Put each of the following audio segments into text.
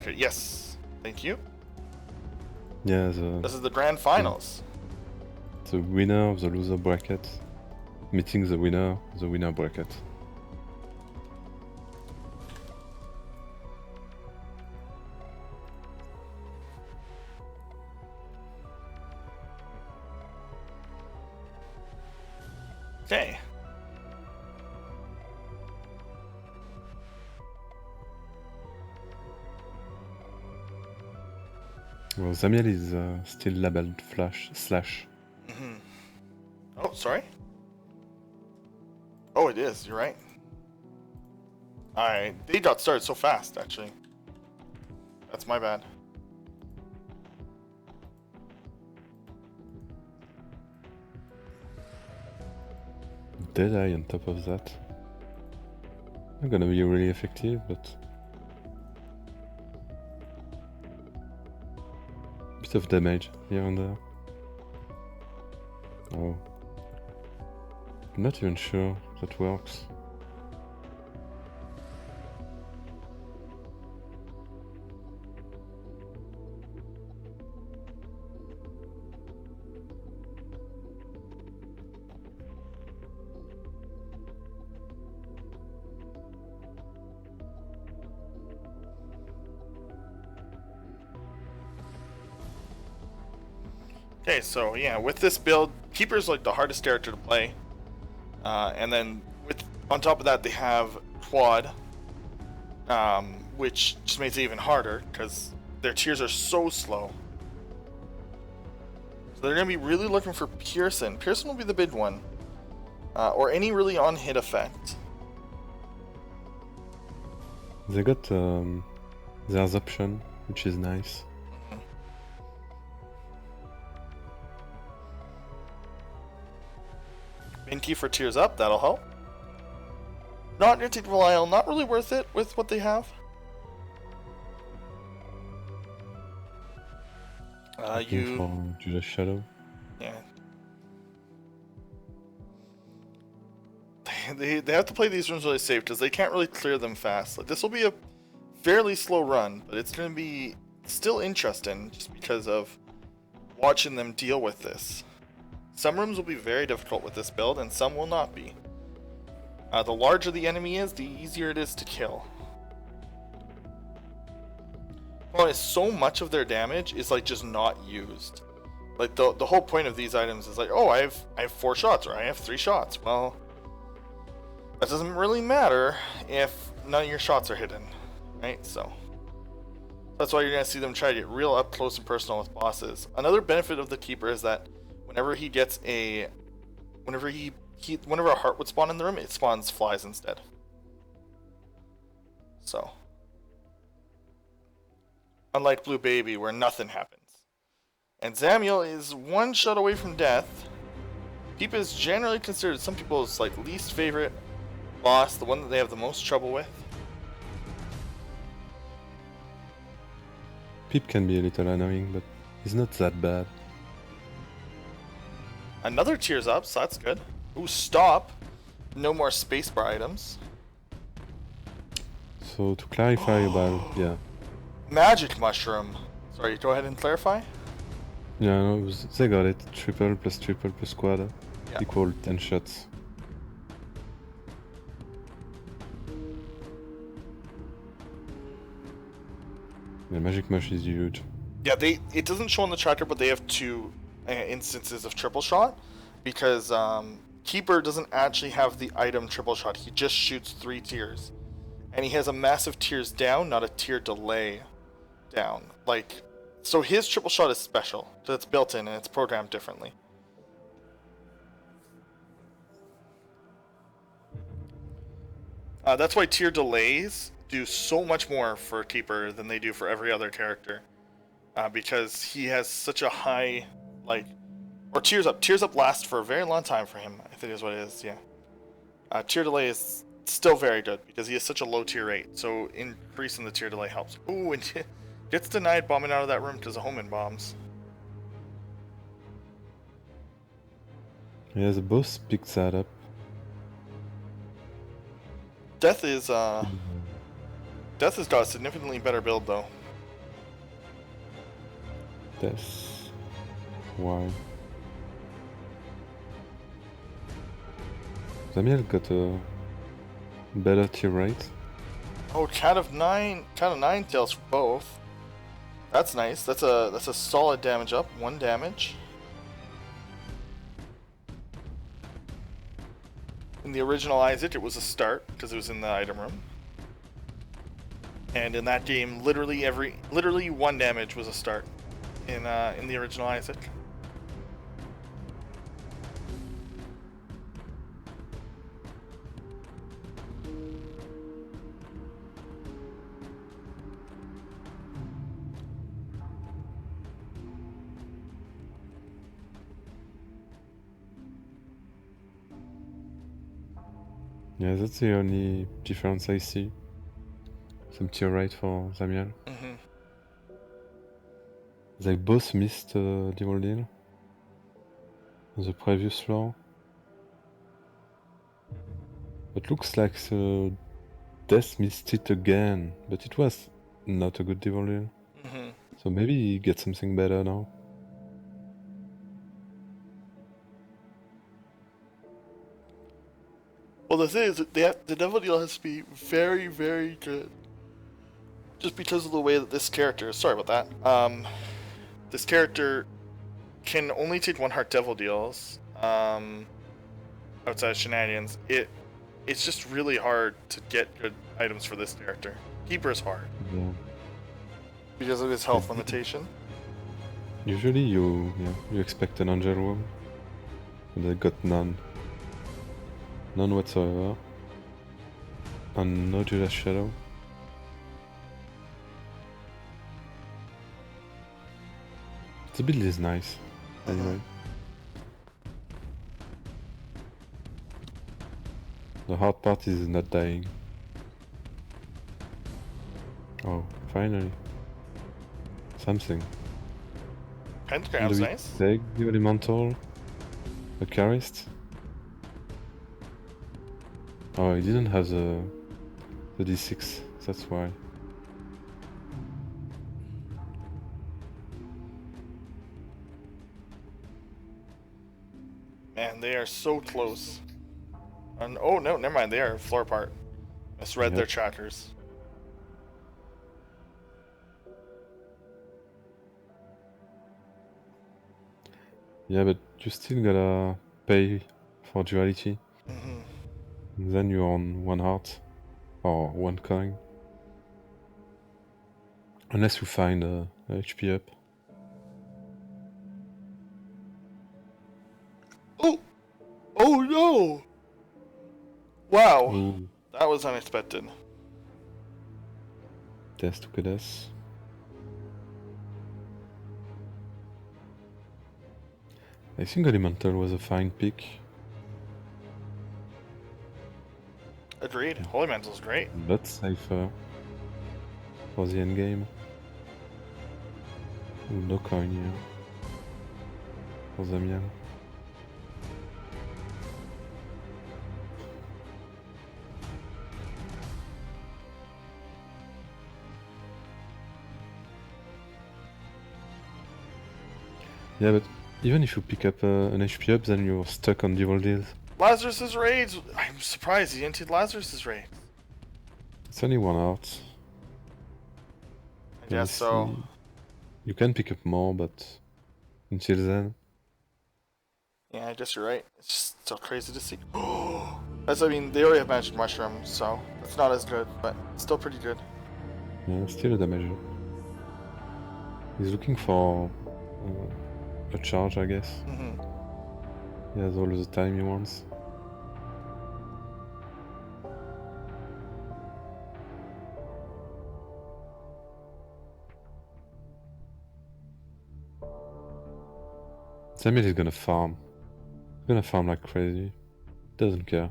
Okay, yes, thank you. Yeah, This is the grand finals. the winner of the loser bracket meeting the winner of the winner bracket. Okay. Well, Zamiell is still labeled slash. Mm-hmm. Oh, sorry. Oh, it is. You're right. They got started so fast, actually. That's my bad. Dead-eye on top of that. Not gonna be really effective, but bit of damage here and there. Oh. Not even sure that works. Okay, so yeah, with this build, Keeper's like the hardest character to play. And then on top of that, they have Quad, which just makes it even harder because their tiers are so slow. So they're going to be really looking for Pearson. Pearson will be the big one. Or any really on-hit effect. They got there's option, which is nice. Main key for tiers up, that'll help. Not going to take Relial, not really worth it with what they have. Looking for Judas Shadow. Yeah. They have to play these rooms really safe because they can't really clear them fast. Like, this will be a fairly slow run, but it's going to be still interesting just because of watching them deal with this. Some rooms will be very difficult with this build, and some will not be. The larger the enemy is, the easier it is to kill. Well, so much of their damage is like just not used. Like the whole point of these items is like, oh, I have 4 shots or I have 3 shots. Well, that doesn't really matter if none of your shots are hidden, right? So that's why you're gonna see them try to get real up close and personal with bosses. Another benefit of the Keeper is that whenever he gets whenever a heart would spawn in the room, it spawns flies instead. So, unlike Blue Baby, where nothing happens. And Zamiell is 1 shot away from death. Peep is generally considered some people's like least favorite boss, the one that they have the most trouble with. Peep can be a little annoying, but he's not that bad. Another tiers up, so that's good. Ooh, stop. No more spacebar items. So to clarify about, yeah. Magic Mushroom. Sorry, go ahead and clarify. Yeah, no, they got it. Triple plus quad equal 10 shots. Yeah, Magic Mush is huge. Yeah, it doesn't show on the tracker, but they have 2 instances of triple shot because Keeper doesn't actually have the item triple shot. He just shoots 3 tiers, and he has a massive tiers down, not a tier delay down. Like, so his triple shot is special, so it's built in and it's programmed differently. That's why tier delays do so much more for Keeper than they do for every other character, because he has such a high, like, or tiers up lasts for a very long time for him, I think is what it is. Yeah, tier delay is still very good because he has such a low tier rate, so increasing the tier delay helps. Ooh, and gets denied bombing out of that room because of Homan bombs. Yeah, the boss picks that up. Death is got a significantly better build though. Death. Why? Zamiell got a better tier rate. Oh, Cat of 9 tails for both. That's nice. That's a solid damage up. 1 damage. In the original Isaac, it was a start because it was in the item room. And in that game, literally 1 damage was a start in the original Isaac. Yeah, that's the only difference I see. Some tier rate for Zamiell. Mm-hmm. They both missed Devil Deal on the previous floor. But looks like the Death missed it again, but it was not a good Devil Deal. Mm-hmm. So maybe he gets something better now. Well, the thing is, the Devil Deal has to be very, very good. Just because of the way that this character, sorry about that, this character can only take 1 heart Devil Deals, outside of shenanigans. It's just really hard to get good items for this character. Keeper is hard. Yeah. Because of his health limitation. Usually you expect an Angel Room, and I got none. None whatsoever. And no Judas Shadow. The build is nice, anyway. The hard part is not dying. Oh, finally. Something. Pentagram's Do we nice. take the Elemental? A Charist? Oh, he didn't have the D6, that's why. Man, they are so close. And, oh no, never mind, they are floor apart. Misread their trackers. Yeah, but you still gotta pay for duality. Mm-hmm. And then you're on 1 heart. Or 1 coin. Unless you find a HP up. Oh! Oh no! Wow. Ooh. That was unexpected. Death took a death. I think Elemental was a fine pick. Agreed. Holy Mantle is great. But safer for the endgame. Ooh, no coin here. For Zamiell. Yeah, but even if you pick up an HP up, then you're stuck on Devil Deals. Lazarus's raids! I'm surprised he didn't take Lazarus's raids. It's only 1 heart. I guess so. You can pick up more, but until then. Yeah, I guess you're right. It's just so crazy to see. I mean, they already have Magic Mushroom, so it's not as good, but still pretty good. Yeah, still a damager. He's looking for a charge, I guess. Mm-hmm. He has all the time he wants. Zamiell is gonna farm. He's gonna farm like crazy. Doesn't care.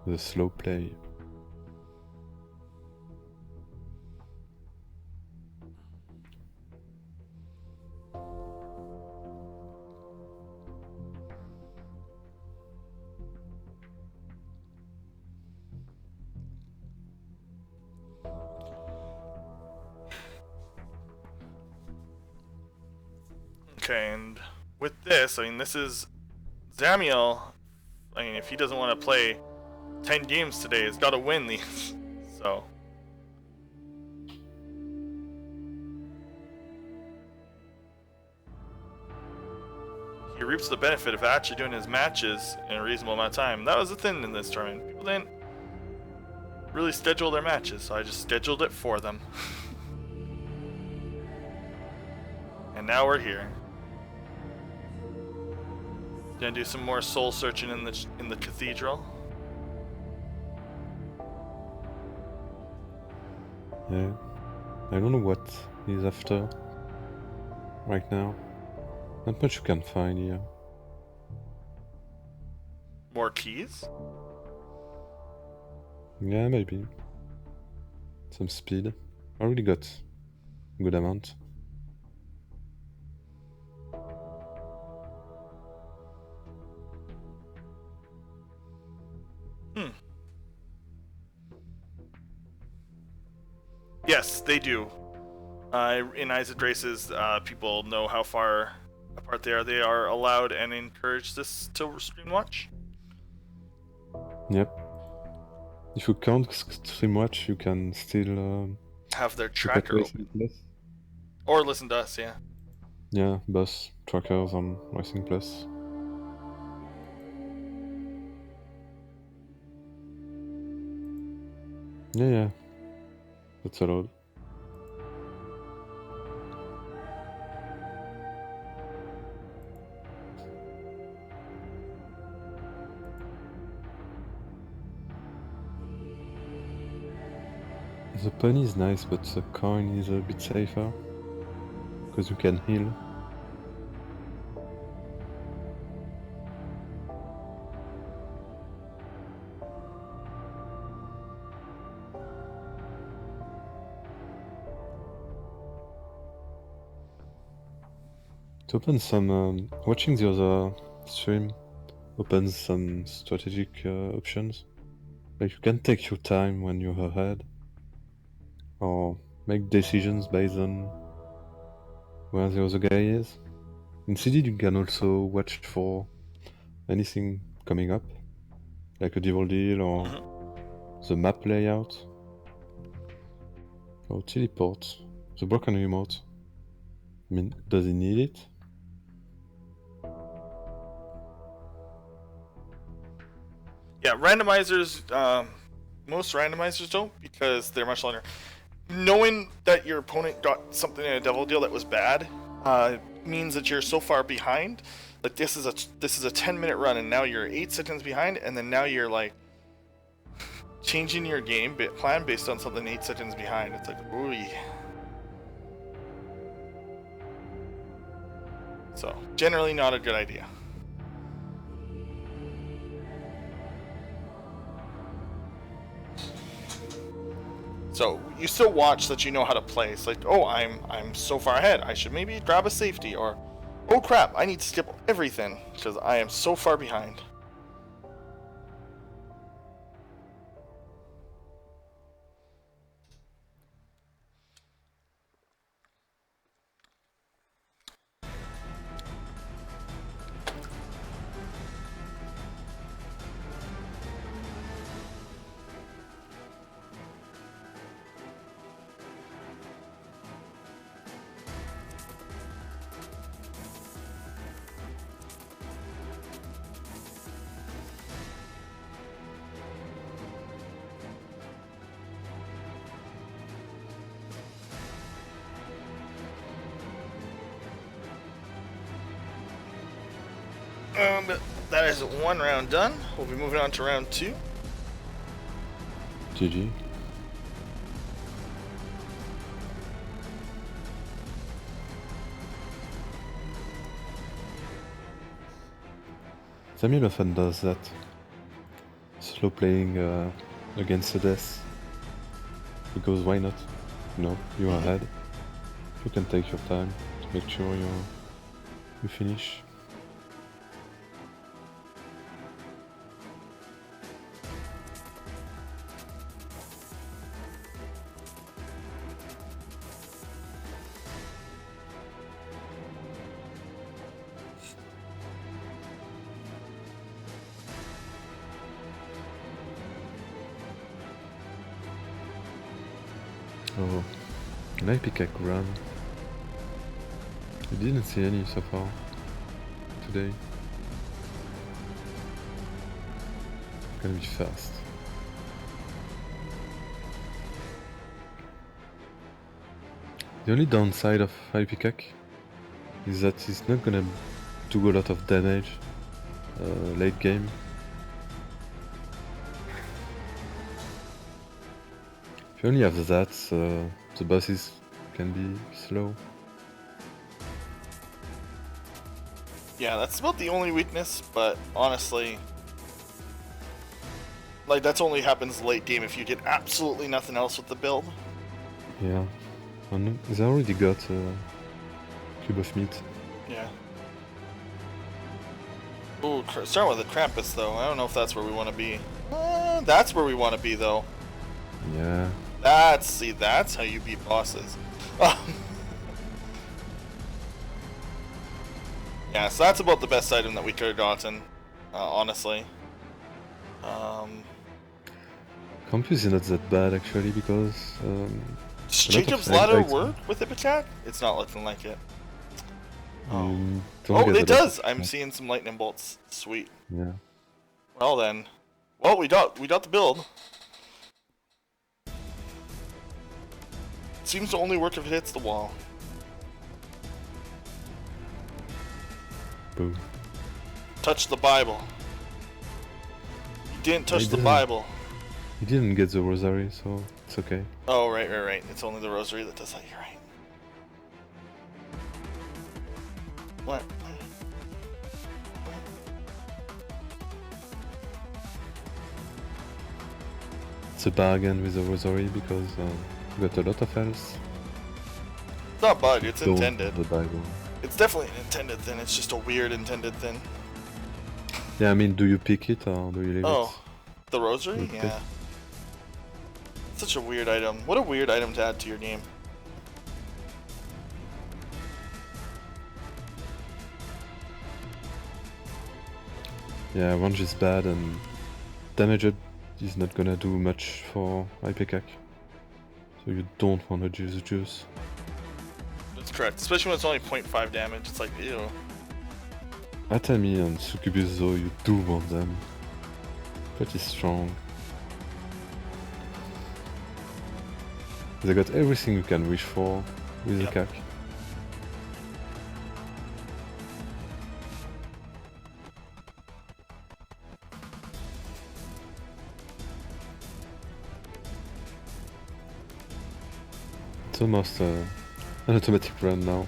The slow play. Okay, and with this, I mean, this is Zamiell. I mean, if he doesn't want to play 10 games today, he's got to win these. So. He reaps the benefit of actually doing his matches in a reasonable amount of time. That was the thing in this tournament. People didn't really schedule their matches, so I just scheduled it for them. And now we're here. Gonna do some more soul searching in the cathedral. Yeah. I don't know what he's after right now. Not much you can find here. More keys? Yeah, maybe. Some speed. I already got a good amount. Yes, they do. In Isaac races, people know how far apart they are. They are allowed and encouraged this to stream watch. Yep. If you can't stream watch, you can still have their look at tracker Racing open. Plus. Or listen to us, yeah. Yeah, boss trackers on Racing Plus. Yeah, that's allowed. The pony is nice, but the coin is a bit safer because you can heal. It opens some. Watching the other stream opens some strategic options. Like you can take your time when you're ahead, or make decisions based on where the other guy is. In CD, you can also watch for anything coming up, like a devil deal or the map layout, or teleport. The broken remote. I mean, does he need it? Yeah, randomizers, most randomizers don't because they're much longer. Knowing that your opponent got something in a devil deal that was bad means that you're so far behind. Like this is a 10-minute run and now you're 8 seconds behind, and then now you're like changing your game plan based on something 8 seconds behind. It's like, ooh. So generally not a good idea. So you still watch so that you know how to play. It's like, oh, I'm so far ahead. I should maybe grab a safety, or oh crap, I need to skip everything because I am so far behind. That is one round done. We'll be moving on to round 2. GG. Zamiell often does that. Slow playing against the death. Because why not? No, you're ahead. You can take your time to make sure you finish. Oh, an IPCAC run. I didn't see any so far today. Gonna be fast. The only downside of IPCAC is that it's not gonna do a lot of damage late game. If you only have that, the bosses can be slow. Yeah, that's about the only weakness, but honestly, like, that's only happens late game if you did absolutely nothing else with the build. Yeah. And they already got a cube of meat. Yeah. Ooh, starting with the Krampus, though. I don't know if that's where we want to be. That's where we want to be, though. Yeah. See, that's how you beat bosses. Yeah, so that's about the best item that we could have gotten, honestly. Campus is not that bad actually because Does a lot of Jacob's flags ladder items. work with Ipecac? It's not looking like it. Oh, You don't get it a lot does! of I'm flags. seeing some lightning bolts. Sweet. Yeah. Well then. Well, we got the build. Seems to only work if it hits the wall. Boom. Touch the Bible. You didn't touch the didn't. Bible. He didn't get the rosary, so it's okay. Oh, right. It's only the rosary that does that. You're right. What? It's a bargain with the rosary because you got a lot of health. It's not bug, it's Don't intended. The Bible. It's definitely an intended thing, it's just a weird intended thing. Yeah, I mean, do you pick it or do you leave Oh, the rosary? Okay. Yeah. Such a weird item. What a weird item to add to your game. it? Yeah, range is bad and damage is not gonna do much for IPCAC. So you don't want to use the juice. That's correct, especially when it's only 0.5 damage. It's like, ew. Atami and Succubus though, you do want them. Pretty strong. They got everything you can wish for with the CAC. It's almost an automatic run now.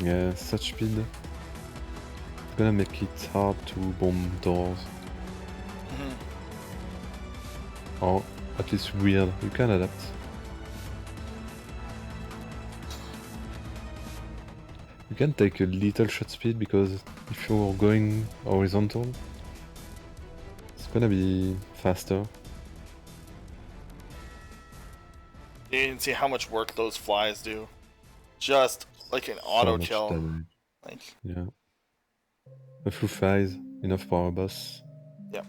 Yeah, such speed. It's gonna make it hard to bomb doors. Or at least weird. You can adapt. You can take a little shot speed because if you're going horizontal, it's gonna be faster. You didn't see how much work those flies do. Just like an auto much kill. damage. Like, Yeah. A few flies, enough for a boss. yeah.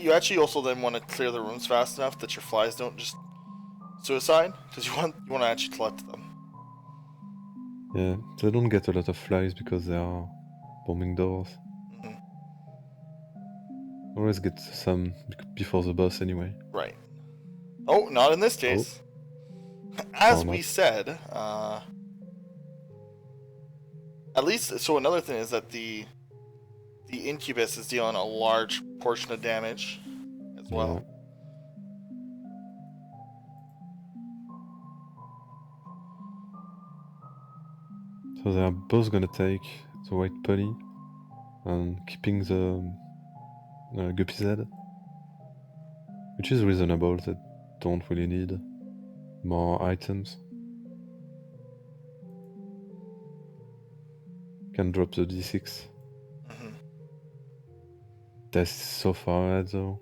You actually also then want to clear the rooms fast enough that your flies don't just suicide, because you want to actually collect them. Yeah, they don't get a lot of flies because they are bombing doors. Always get some before the boss anyway. Right. Oh, not in this case. As we not. said, at least, so another thing is that the Incubus is dealing a large portion of damage as well. Yeah. So they are both gonna take the white pony and keeping the guppy's head, which is reasonable. They don't really need more items. Can drop the d6. That's so far ahead though.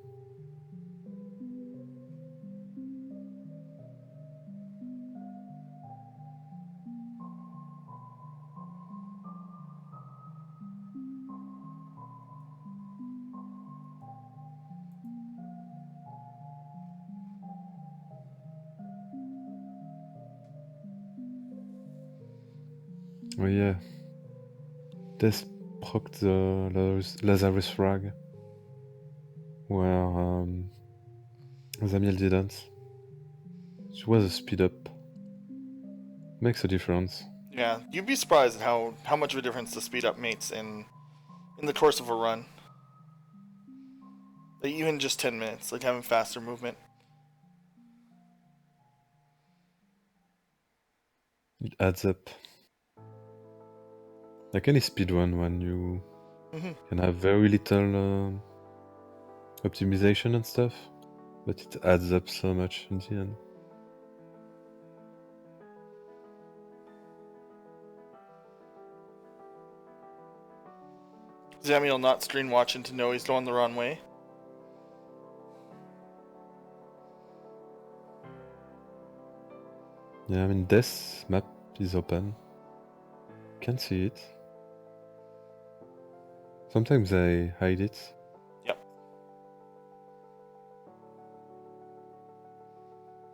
Oh yeah. This proc the Lazarus frag, where Zamiell didn't. It was a speed up. Makes a difference. Yeah, you'd be surprised at how much of a difference the speed up makes in the course of a run. Like even just 10 minutes, like having faster movement. It adds up. Like any speedrun, when you can have very little optimization and stuff, but it adds up so much in the end. Zamiell not screen watching to know he's going the wrong way. Yeah, I mean, this map is open. Can see it. Sometimes I hide it. Yep.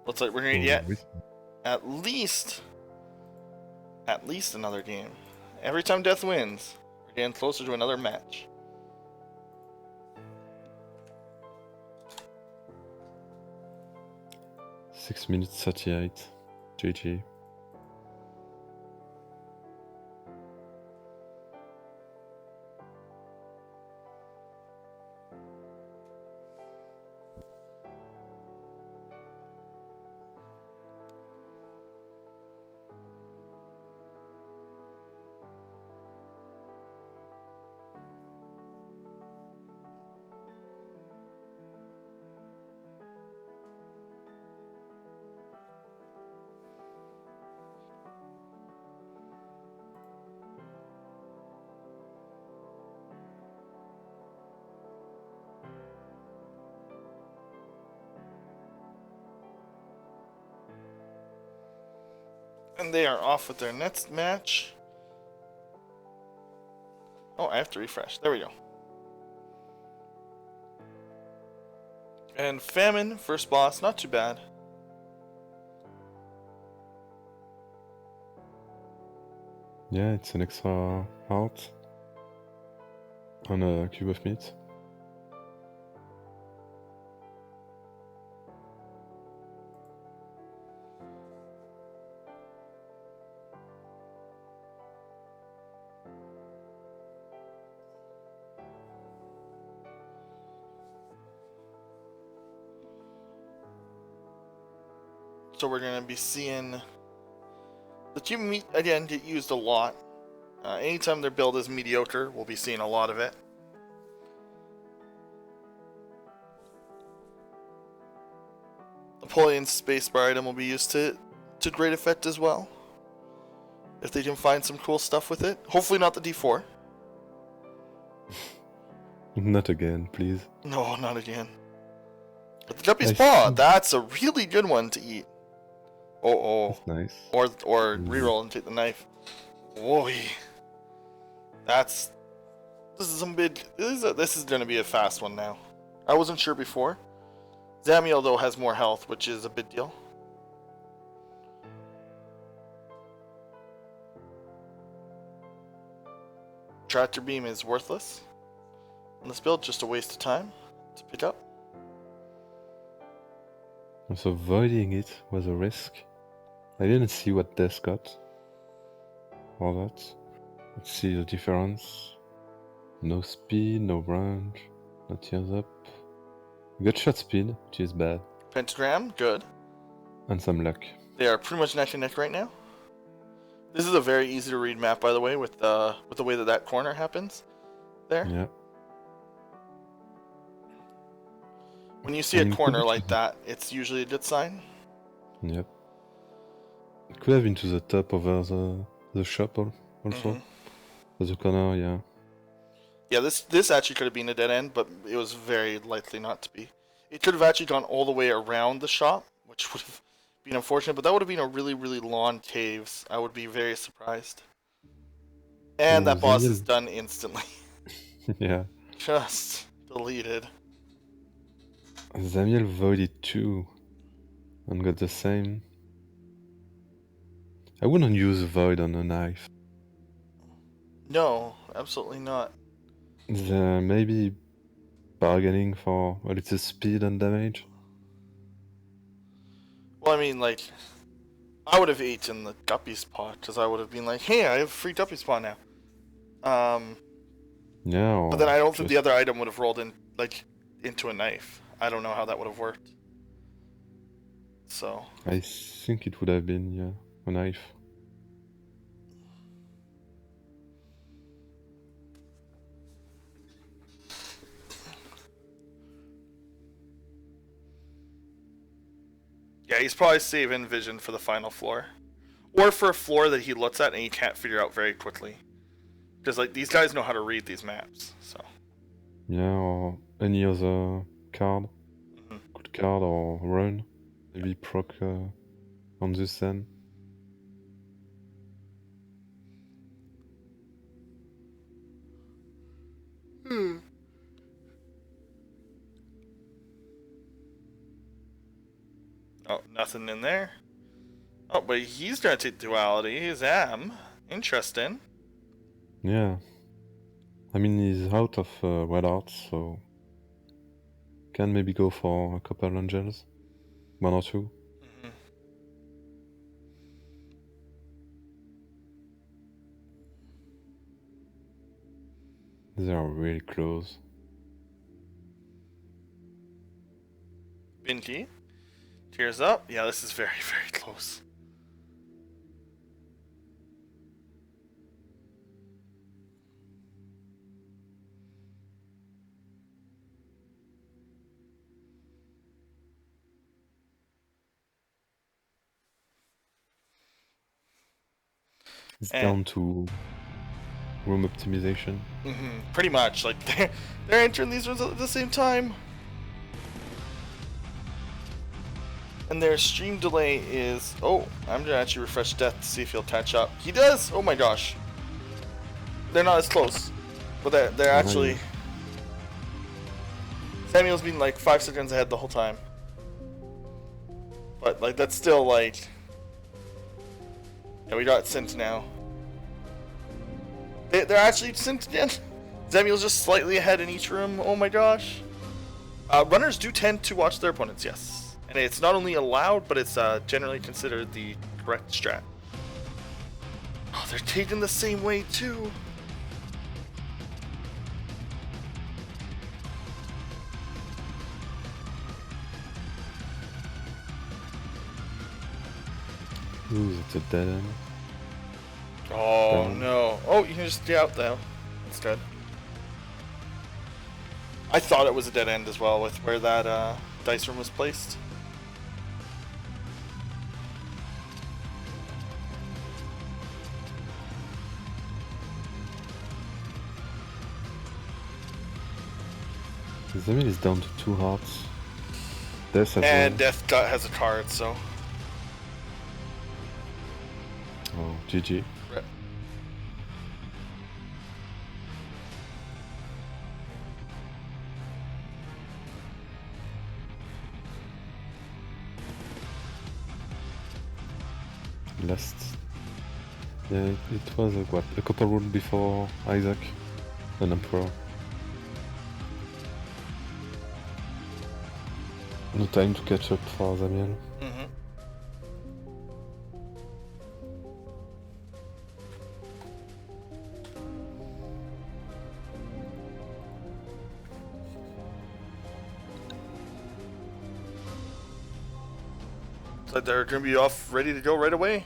Looks like we're gonna get at least another game. Every time Death wins, we're getting closer to another match. Six minutes 38. GG. And they are off with their next match. Oh, I have to refresh. There we go. And Famine, first boss, not too bad. Yeah, it's an extra heart on a cube of meat. So we're going to be seeing the cube of meat again get used a lot. Anytime their build is mediocre, we'll be seeing a lot of it. Napoleon's spacebar item will be used to great effect as well. If they can find some cool stuff with it. Hopefully not the D4. Not again, please. No, not again. But the Guppy's Paw, that's a really good one to eat. Oh. That's nice. Or reroll and take the knife. Whoa. This is some big. This is gonna be a fast one now. I wasn't sure before. Zamiell though has more health, which is a big deal. Tractor beam is worthless on this build, just a waste of time to pick up. So avoiding it was a risk. I didn't see what Death got. All that. Let's see the difference. No speed, no range, no tears up. Good shot speed, which is bad. Pentagram, good. And some luck. They are pretty much neck and neck right now. This is a very easy to read map, by the way, with the way that corner happens there. Yeah. When you see a corner like that, it's usually a good sign. Yep. It could have been to the top over the shop also. The corner, yeah. Yeah, this actually could have been a dead end, but it was very likely not to be. It could have actually gone all the way around the shop, which would have been unfortunate, but that would have been a really, really long caves. I would be very surprised. And that boss is done instantly. Yeah. Just deleted. Zamiell voided too and got the same. I wouldn't use Void on a knife. No, absolutely not. They're maybe bargaining for a little speed and damage. Well, I mean, like, I would have eaten the guppy spot because I would have been like, hey, I have a free guppy spot now. Yeah, But then or I don't think just... the other item would have rolled in like into a knife. I don't know how that would have worked. So I think it would have been, yeah, a knife. yeah, he's probably saving vision for the final floor, or for a floor that he looks at and he can't figure out very quickly. Because like these guys know how to read these maps. So Yeah, or any other card. Mhm. Good card or run. Maybe proc on this end. Oh, nothing in there. Oh, but he's gonna take duality. Zam, interesting. Yeah. I mean, he's out of red arts, so can maybe go for a couple angels. One or two. Mm-hmm. They are really close. Binky, tears up. Yeah, this is very, very close. It's And down to room optimization. pretty much, like they're entering these rooms at the same time. And their stream delay is... Oh, I'm gonna actually refresh Death to see if he'll catch up. He does! Oh my gosh. They're not as close. But they're actually... Zamiell's been like 5 seconds ahead the whole time. But like that's still like... Yeah, we got Sint now. They're actually Sint again. Zamiell's just slightly ahead in each room. Oh my gosh. Runners do tend to watch their opponents, yes. And it's not only allowed, but it's generally considered the correct strat. Oh, they're taken the same way too. Ooh, it's a dead end. Oh Down. no. Oh, you can just stay out though. Instead. I thought it was a dead end as well with where that dice room was placed. Zamiell is down to 2 hearts. Death as And well. Death has a card, so. Oh, GG. Rip. Last. Yeah, it was what? A couple rounds before Isaac, an Emperor. No time to catch up for Zamiell. Mm-hmm. So they're gonna be off, ready to go right away.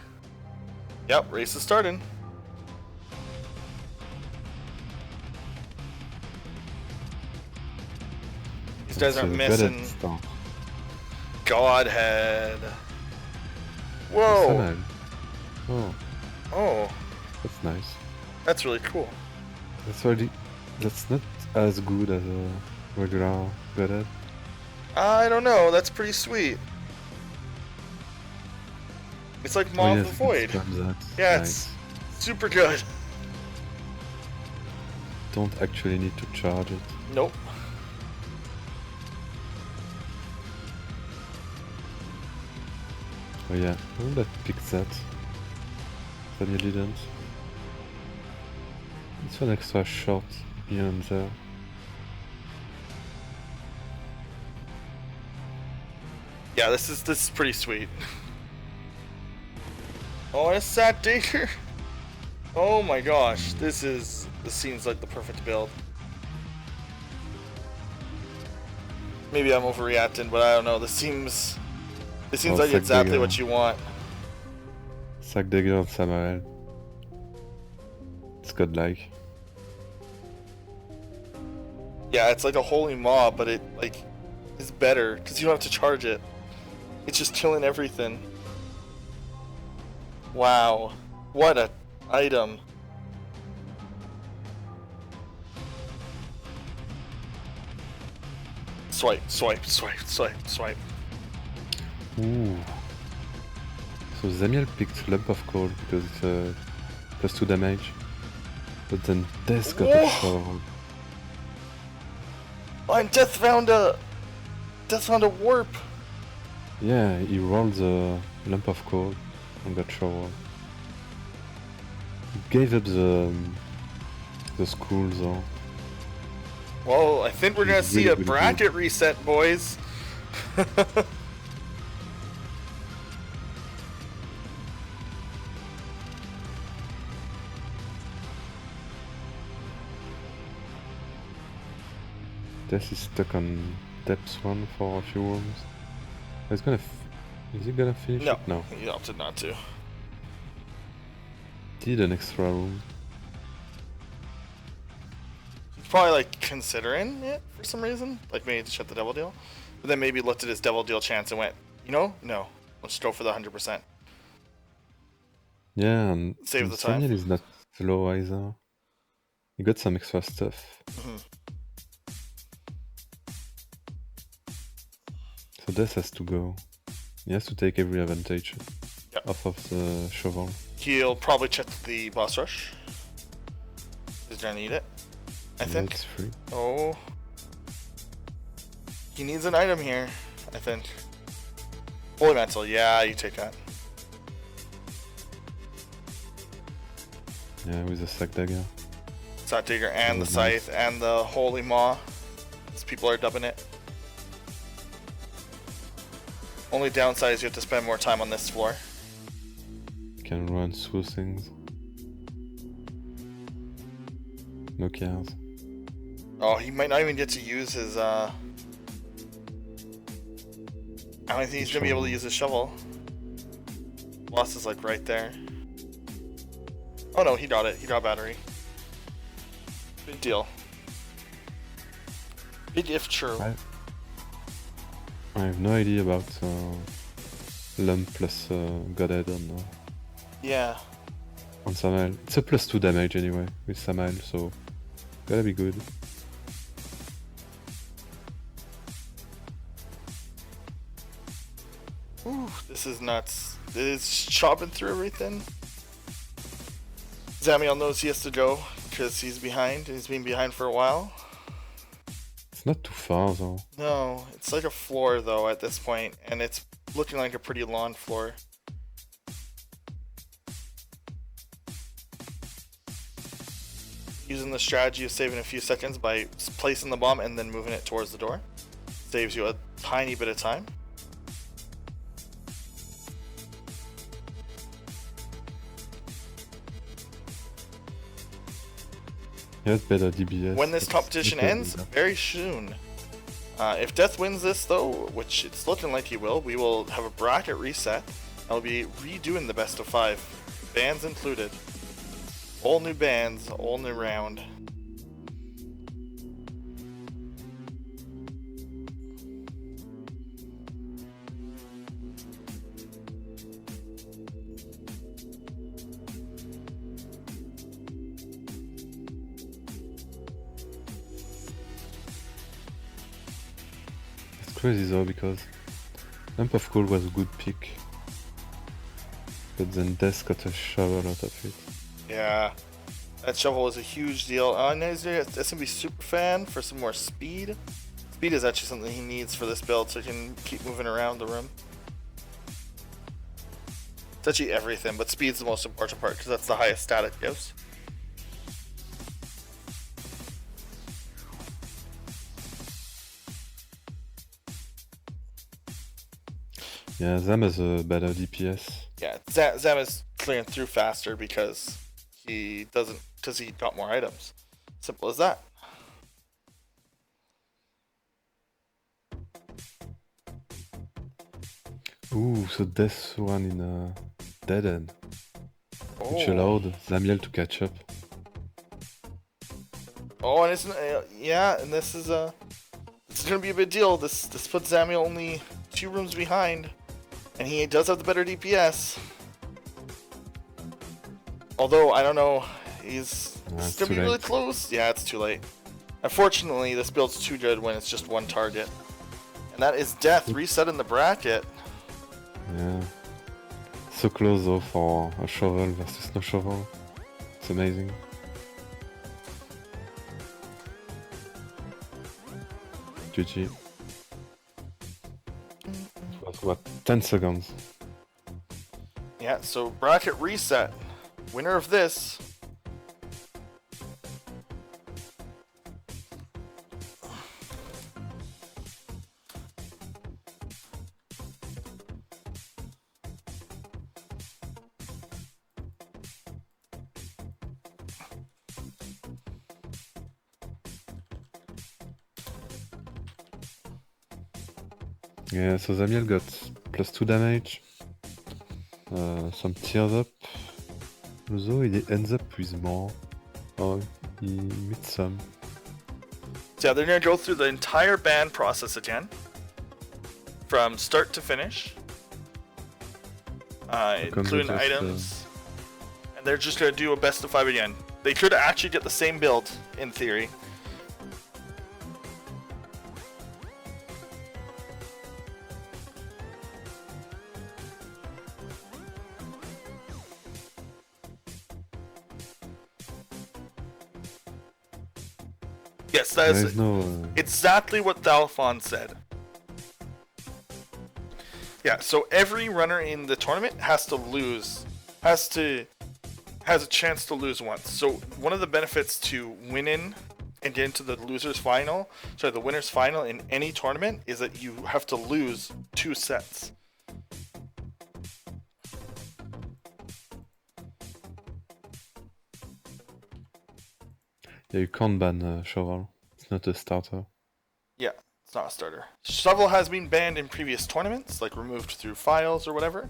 Yep, race is starting. These guys aren't missing. Godhead. Whoa. Zamiell. Oh, Oh, that's nice. that's really cool. That's not as good as a regular Godhead. I don't know. That's pretty sweet. It's like Maw Oh, of yes, the you can Void. spam that. Yeah, Nice. it's super good. Don't actually need to charge it. Nope. Oh yeah, who that picked that? Zamiell didn't. It's an extra shot here and there. Yeah, this is pretty sweet. Oh, and a Sat Digger. Oh my gosh, this seems like the perfect build. Maybe I'm overreacting, but I don't know. This seems like exactly what you want. Sac Dagger and Zamiell. It's godlike. Yeah, it's like a holy maw, but it like is better because you don't have to charge it. It's just killing everything. Wow, what a item. Swipe, swipe, swipe, swipe, swipe. Ooh. So Zamiell picked Lump of Coal because it's +2 damage. But then Death got a shovel. Oh, and Death found a warp. Yeah, he rolled the Lump of Coal and got shovel. He gave up the school though. Well, I think we're gonna see a bracket reset, boys. Death is stuck on depth 1 for a few rooms. Is he gonna finish No, it? No. he opted not to. Did an extra room. He's probably like considering it for some reason, like maybe to shut the devil deal, but then maybe looked at his devil deal chance and went, you know, no, let's go for the 100%. Yeah, and Save the time. Zamiell is not slow either. He got some extra stuff. So Death has to go. He has to take every advantage off of the shovel. He'll probably check the boss rush. He's gonna need it, I think. It's free. Oh. He needs an item here, I think. Holy Mantle, yeah, you take that. Yeah, with the Sac Dagger. Sat Digger and the Scythe and the Holy Maw, as people are dubbing it. Only downside is you have to spend more time on this floor. Can run through things. No cares. Oh, he might not even get to use his, I don't think he's gonna be able to use his shovel. Boss is like right there. Oh no, he got it. He got battery. Big deal. Big if true. I have no idea about Lump plus Godhead on Zamiell. It's a +2 damage anyway with Zamiell, so gotta be good. Ooh, this is nuts. It's chopping through everything. Zamiell knows he has to go because he's behind, and he's been behind for a while. It's not too far though. No, it's like a floor though at this point, and it's looking like a pretty long floor. Using the strategy of saving a few seconds by placing the bomb and then moving it towards the door. Saves you a tiny bit of time. Yeah, it's better DBS. When this competition ends, very soon. If Death wins this though, which it's looking like he will, we will have a bracket reset. I'll be redoing the best of 5, bands included. All new bands, all new round. It's crazy though because Lump of Coal was a good pick. But then Death got a shovel out of it. Yeah, that shovel was a huge deal. And he's a SMB Superfan for some more speed. Speed is actually something he needs for this build so he can keep moving around the room. It's actually everything, but speed's the most important part because that's the highest stat it gives. Yeah, Zam has a better DPS. Yeah, Zam is clearing through faster because he got more items. Simple as that. Ooh, so this one in Dead End, which Oh. allowed Zamiell to catch up. Oh, and it's yeah, and this is gonna be a big deal. This puts Zamiell only 2 rooms behind, and he does have the better DPS. Although I don't know, he's gonna be really close. Yeah, it's too late. Unfortunately, this build's too good when it's just one target, and that is death. Reset in the bracket. Yeah, so close though for a shovel versus no shovel. It's amazing. GG. It was what, 10 seconds? Yeah, so bracket reset. Winner of this. Yeah, so Zamiell got +2 damage, some tears up, although he ends up with more. Oh, he missed some. So yeah, they're gonna go through the entire ban process again, from start to finish, including items, and they're just gonna do a best of 5 again. They could actually get the same build in theory. Yes, that is exactly what Dea1h said. Yeah, so every runner in the tournament has a chance to lose once. So one of the benefits to win in and get into the the winner's final in any tournament is that you have to lose 2 sets. Yeah, you can't ban shovel. It's not a starter. Yeah, it's not a starter. Shovel has been banned in previous tournaments, like removed through files or whatever.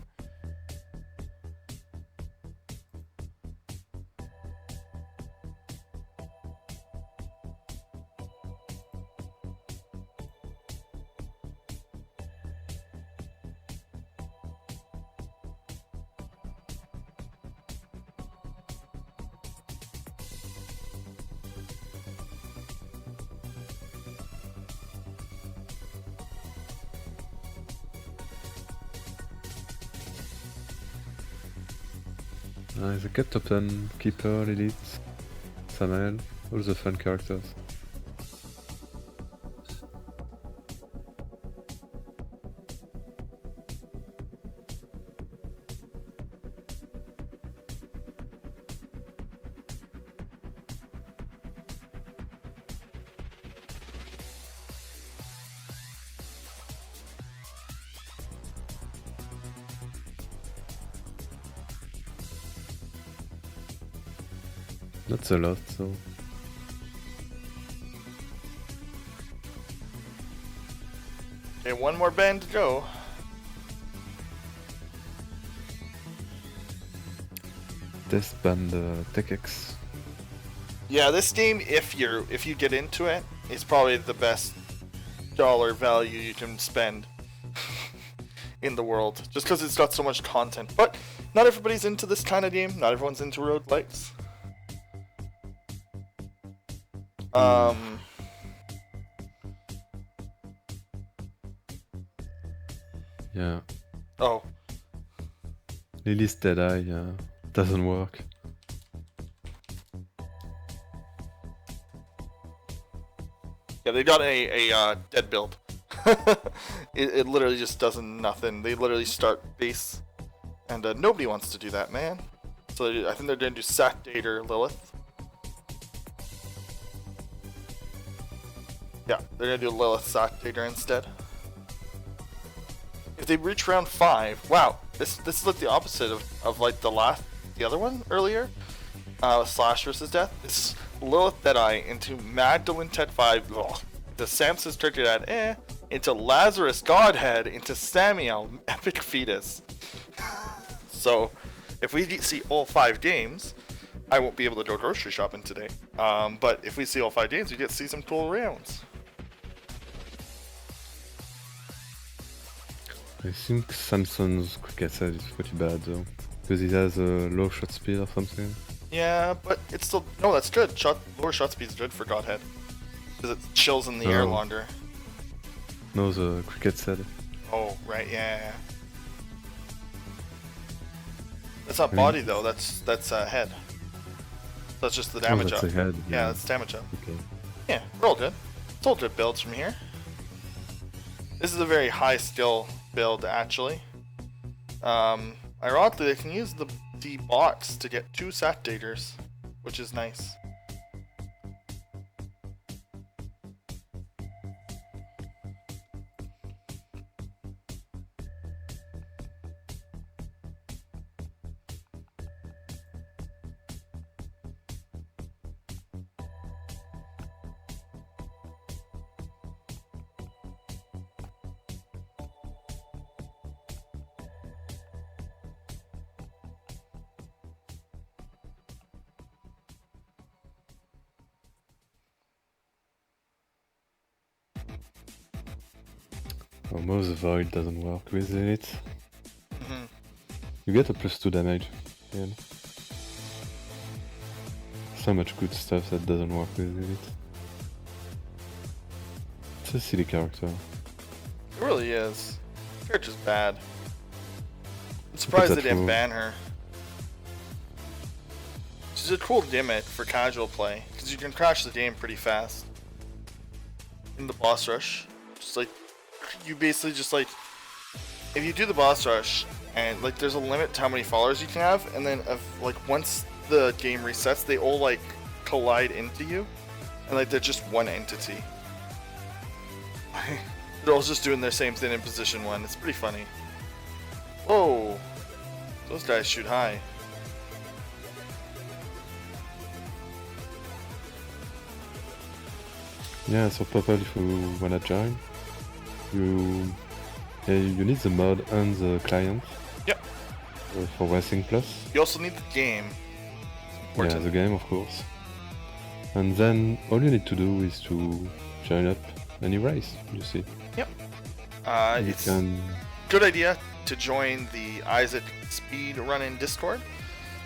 The Cat Top 10, Keeper, Elite, Zamiell, all the fun characters. That's a lot, so. Okay, one more band to go. Test ban the TechX. Yeah, this game, if you get into it, is probably the best dollar value you can spend in the world, just because it's got so much content. But not everybody's into this kind of game. Not everyone's into roguelikes. Yeah. Oh. Lily's Deadeye doesn't work. Yeah, they got a dead build. it literally just does nothing. They literally start base, and nobody wants to do that, man. So I think they're gonna do Sat Dater Lilith. Yeah, they're gonna do Lilith Sat Dater instead. if they reach round 5, wow, this is like the opposite of like the other one earlier, Slash versus Death. This is Lilith Deadeye into Magdalene Ted 5, ugh, the Samson's Turkey into Lazarus Godhead into Zamiell Epic Fetus. So, if we see all 5 games, I won't be able to go grocery shopping today. But if we see all 5 games, we get to see some cool rounds. I think Samson's quick set is pretty bad though, because he has a low shot speed or something. Yeah, but it's still no. That's good. Lower shot speed is good for Godhead because it chills in the air longer. No, the cricket set. Oh right, yeah. That's not body though. That's head. That's just the damage that's up. a head. Yeah, that's damage up. Okay. Yeah, we're all good. It's all good builds from here. This is a very high skill build actually. Ironically, they can use the bots to get 2 sat daters, which is nice. Almost the void doesn't work with it. You get a +2 damage. Yeah. So much good stuff that doesn't work with it. It's a silly character. It really is. The character's bad. I'm surprised they didn't ban her. She's a cool gimmick for casual play, because you can crash the game pretty fast. In the boss rush. Just like, you basically just like, if you do the boss rush, and like there's a limit to how many followers you can have, and then like once the game resets, they all like collide into you, and like they're just one entity. They're all just doing their same thing in position 1. It's pretty funny. Whoa! Those guys shoot high. Yeah, so Purple, if you wanna join, you need the mod and the client. Yep. For Racing Plus. You also need the game. Yeah, the game, of course. And then all you need to do is to join up any race, you see. Yep. It's good idea to join the Isaac Speedrunning Discord.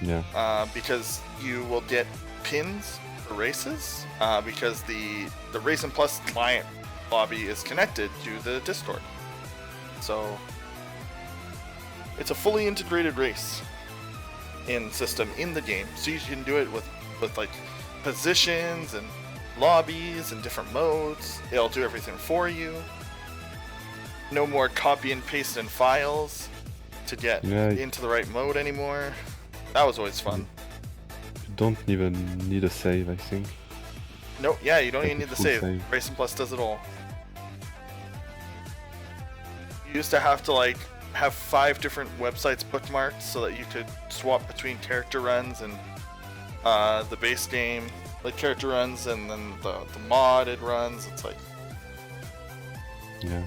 Yeah. Because you will get pins for races. Because the Racing Plus client lobby is connected to the Discord. So it's a fully integrated race system in the game. So you can do it with like positions and lobbies and different modes. It'll do everything for you. No more copy and paste in files to get into the right mode anymore. That was always fun. You don't even need a save, I think. No, yeah, you don't even need the save. save. Racing Plus does it all. You used to have to like have 5 different websites bookmarked so that you could swap between character runs and the base game, like character runs, and then the modded runs. It's like, yeah.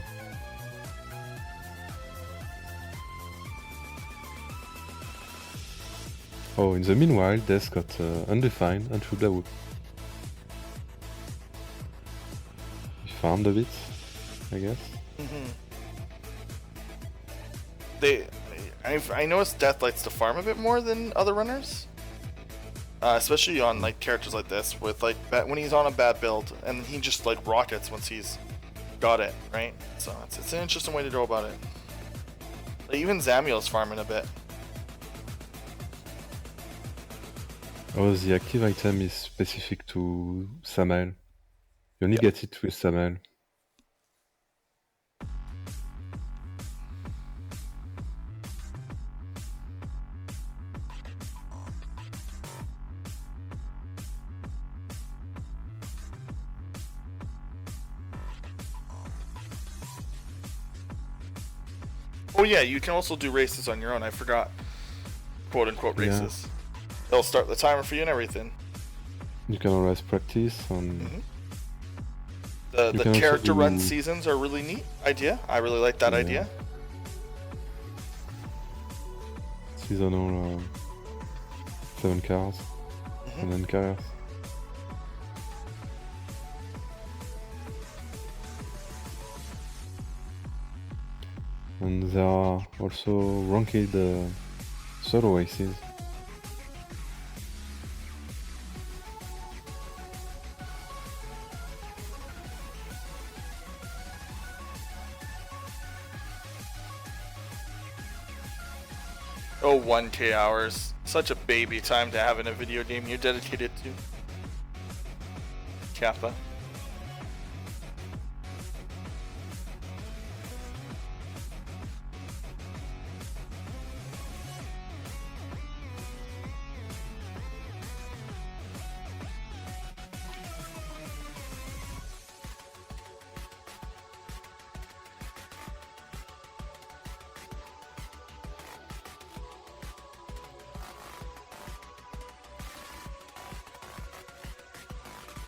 Oh, in the meanwhile, Death got Undefined and Should He farmed a bit, I guess. I noticed Death likes to farm a bit more than other runners, especially on like characters like this, with like when he's on a bad build and he just like rockets once he's got it, right? So it's an interesting way to go about it. Like, even Zamiell's farming a bit. Oh, the active item is specific to Zamiell. You only get it with Zamiell. Oh yeah, you can also do races on your own. I forgot. Quote unquote races. Yeah. They'll start the timer for you and everything. You can always practice and. The character run seasons are a really neat idea. I really like that idea. Seasonal 7 cars and then cars. And there are also ranked solo races. Oh, 1K hours. Such a baby time to have in a video game you're dedicated to. Kappa.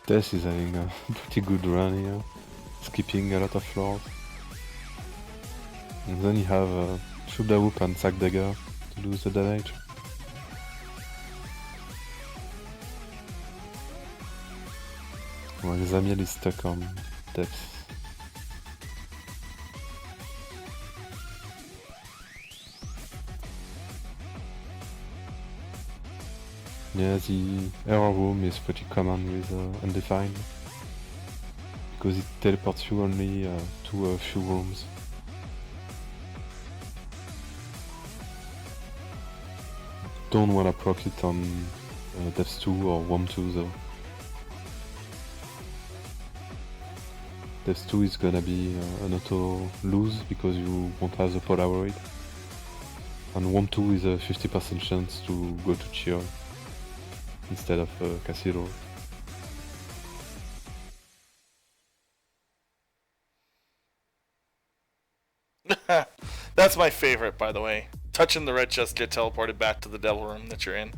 Tess is having a pretty good run here, skipping a lot of floors. And then you have Shoot the Whoop and Sack Dagger to do the damage. While Zamiell is stuck on depth. Yeah, the error room is pretty common with Undefined, because it teleports you only to a few rooms. Don't wanna proc it on Depth 2 or WOM 2 though. Depth 2 is gonna be an auto lose because you won't have the Polaroid, and WOM 2 is a 50% chance to go to Cheer instead of Casino. That's my favorite, by the way. Touching the red chest, get teleported back to the devil room that you're in.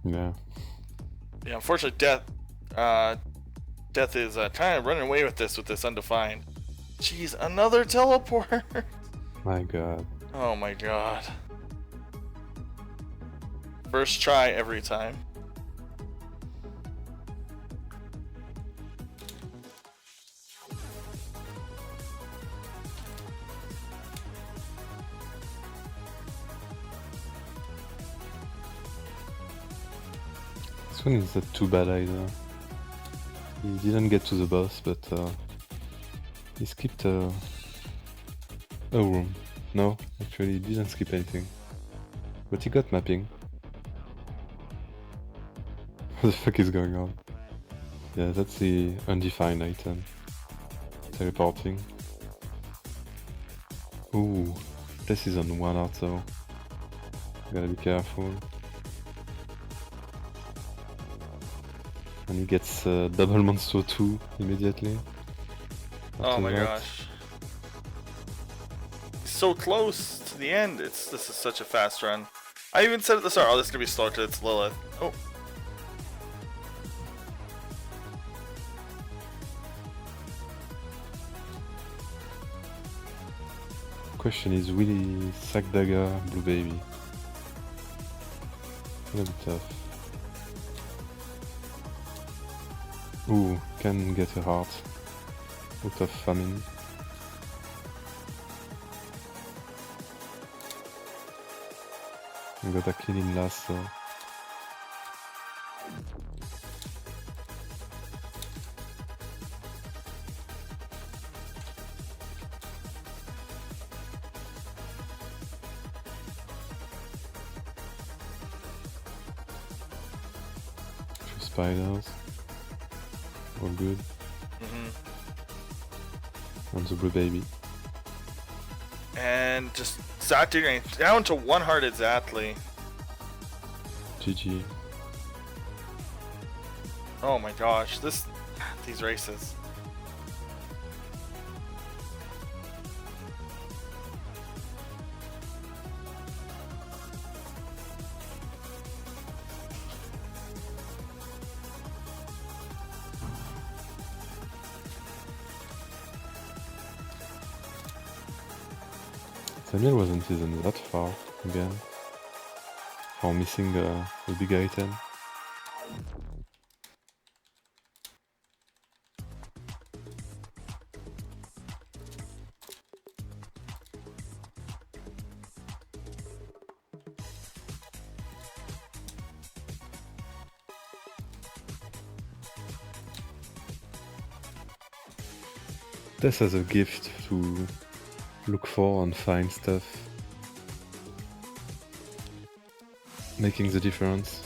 Yeah. Yeah, unfortunately, Death is kind of running away with this Undefined. Jeez, another teleport! My god. Oh my god. First try every time. This one is not too bad either. He didn't get to the boss, but he skipped a room. No, actually he didn't skip anything. But he got mapping. What the fuck is going on? Yeah, that's the Undefined item. Teleporting. Ooh, this is on 1 heart though. Gotta be careful. And he gets double monster 2 immediately. Oh my gosh. So close to the end. This is such a fast run. I even said at the start, oh, this is gonna be slow because it's Lilith. Oh. Question is, will he Sack Dagger Blue Baby? A little bit tough. Ooh, can get a heart out of famine. I'm gonna kill him last though. Few spiders. All good. And the Blue Baby. And just Zatty down to one-hearted Zatley. GG. Oh my gosh, these races. Zamiell wasn't even that far again. For missing a big item. This has a gift to look for and find stuff, making the difference.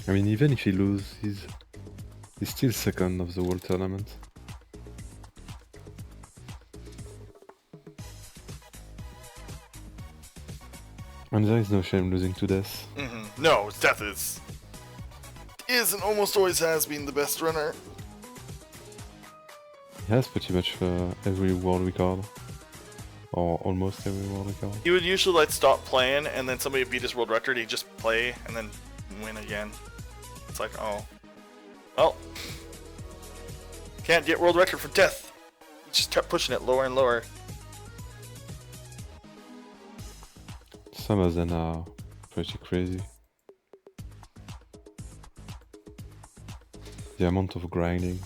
I mean, even if he loses, he's still second of the whole tournament. And there is no shame losing to Death. No, Death is and almost always has been the best runner. He has pretty much every world record. Or almost every world record. He would usually like stop playing and then somebody would beat his world record, he'd just play and then win again. It's like, oh. Well. Can't get world record for Death. He just kept pushing it lower and lower. Some of them are pretty crazy. The amount of grinding.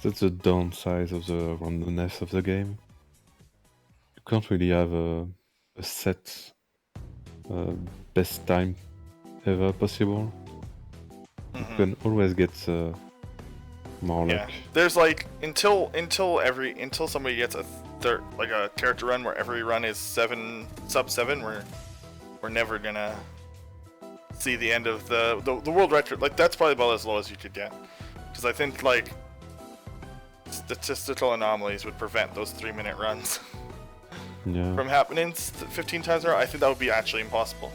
That's the downside of the randomness of the game. You can't really have a set best time ever possible. You can always get more luck. There's like until somebody gets a a character run where every run is sub 7, we're never gonna see the end of the world record. Like that's probably about as low as you could get, because I think like statistical anomalies would prevent those 3-minute runs from happening 15 times in a row. I think that would be actually impossible.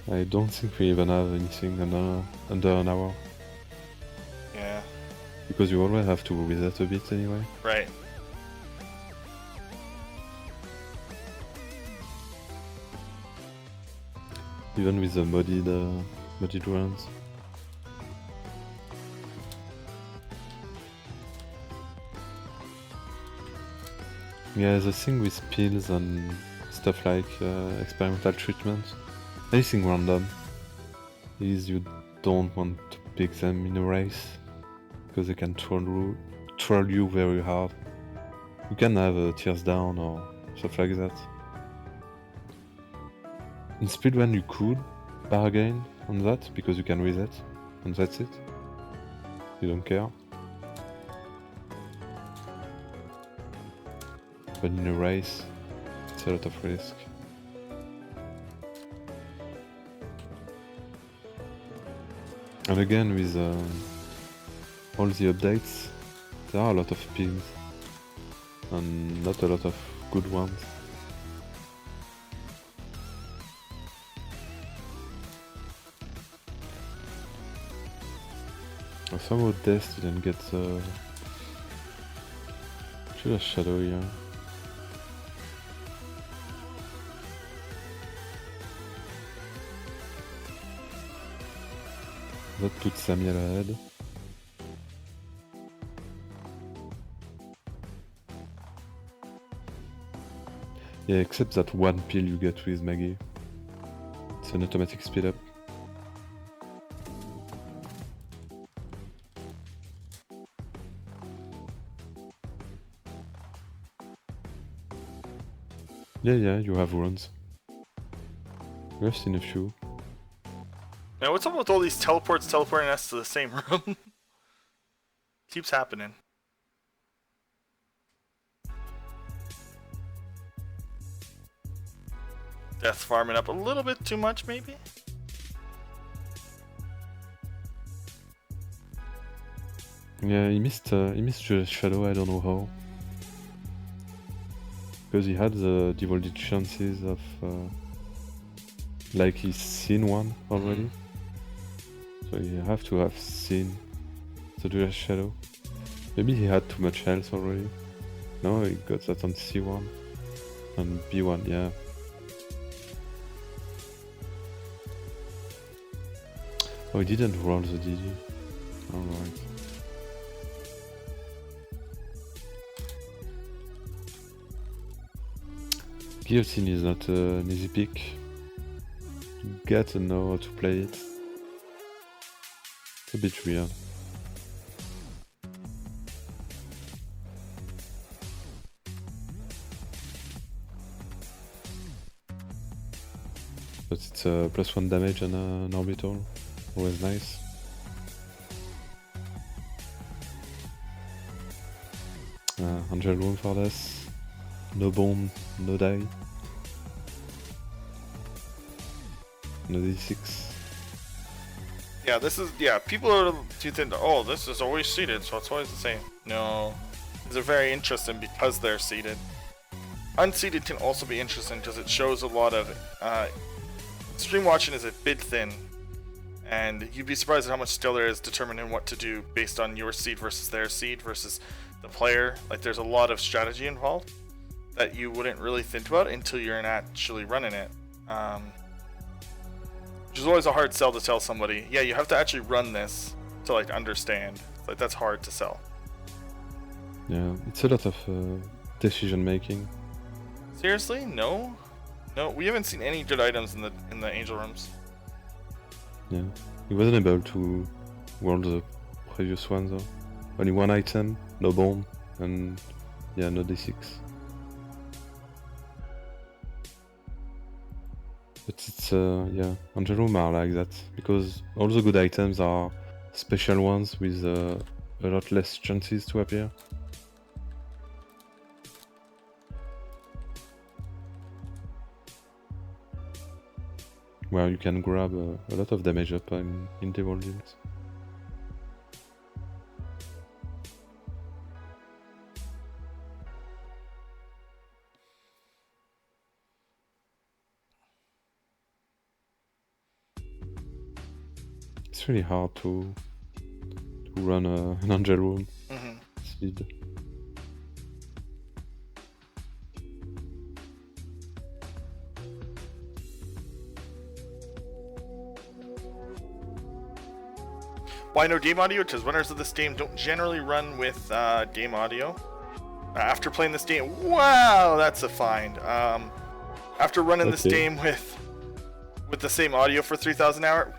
I don't think we even have anything under an hour. Yeah. Because you always have to reset a bit anyway. Right. Even with the modded runs. Yeah, the thing with pills and stuff like experimental treatments, anything random, is you don't want to pick them in a race, because they can troll you very hard. You can have tears down or stuff like that. In speedrun you could bargain on that, because you can reset, and that's it. You don't care. But in a race, it's a lot of risk. And again, with all the updates, there are a lot of pins, and not a lot of good ones. Somehow Death didn't get should have Shadow here. That puts Zamiell ahead. Yeah, except that one pill you get with Maggie. It's an automatic speed up. Yeah, you have runs. We have seen a few. Now, what's up with all these teleporting us to the same room? Keeps happening. Death farming up a little bit too much, maybe? Yeah, he missed Shadow, I don't know how. because he had the devolted chances of like he's seen one already. So you have to have seen the Dual Shadow. Maybe he had too much health already. No, he got that on C1 and B1, yeah. Oh, he didn't roll the DD. Alright. Guillotine is not an easy pick. You gotta know how to play it. It's a bit weird. But it's +1 damage on an orbital. Always nice. Angel Room for this. No bomb, no die. No D6. Yeah, this is, yeah, people are, do you think, oh, this is always seated, so it's always the same. No, these are very interesting because they're seated. Unseated can also be interesting because it shows a lot of, stream watching is a bit thin, and you'd be surprised at how much skill there is determining what to do based on your seed versus their seed versus the player. Like, there's a lot of strategy involved that you wouldn't really think about until you're actually running it. Which is always a hard sell to tell somebody, yeah, you have to actually run this to like understand. Like, that's hard to sell. Yeah, it's a lot of decision making. Seriously? No? No, we haven't seen any good items in the angel rooms. Yeah, he wasn't able to roll the previous one though. Only one item, no bomb, and yeah, no D6. But it's yeah, Angel Room are like that because all the good items are special ones with a lot less chances to appear. Where you can grab a lot of damage up in the world deals. It's really hard to run an Angel Room speed. Why no game audio? Because runners of this game don't generally run with game audio. After playing this game, wow, that's a find. After running this game with the same audio for 3,000 hours.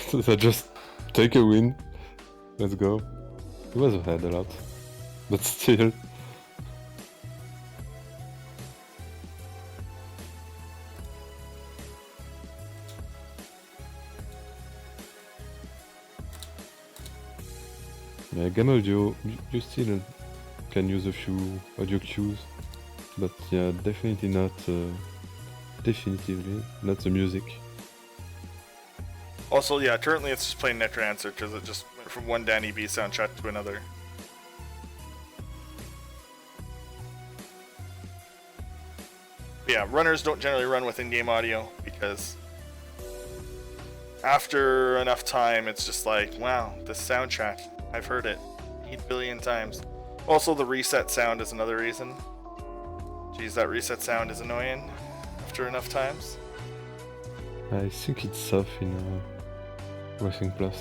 So just take a win. Let's go. He was ahead a lot, but still. Yeah, game audio, you still can use a few audio cues, but yeah, definitely not, definitively not the music. Also, yeah, currently it's just playing Necrodancer because it just went from one Danny B soundtrack to another. But yeah, runners don't generally run with in-game audio because after enough time, it's just like, wow, this soundtrack, I've heard it 8 billion times. Also, the reset sound is another reason. Geez, that reset sound is annoying after enough times. I think it's off in Racing Plus.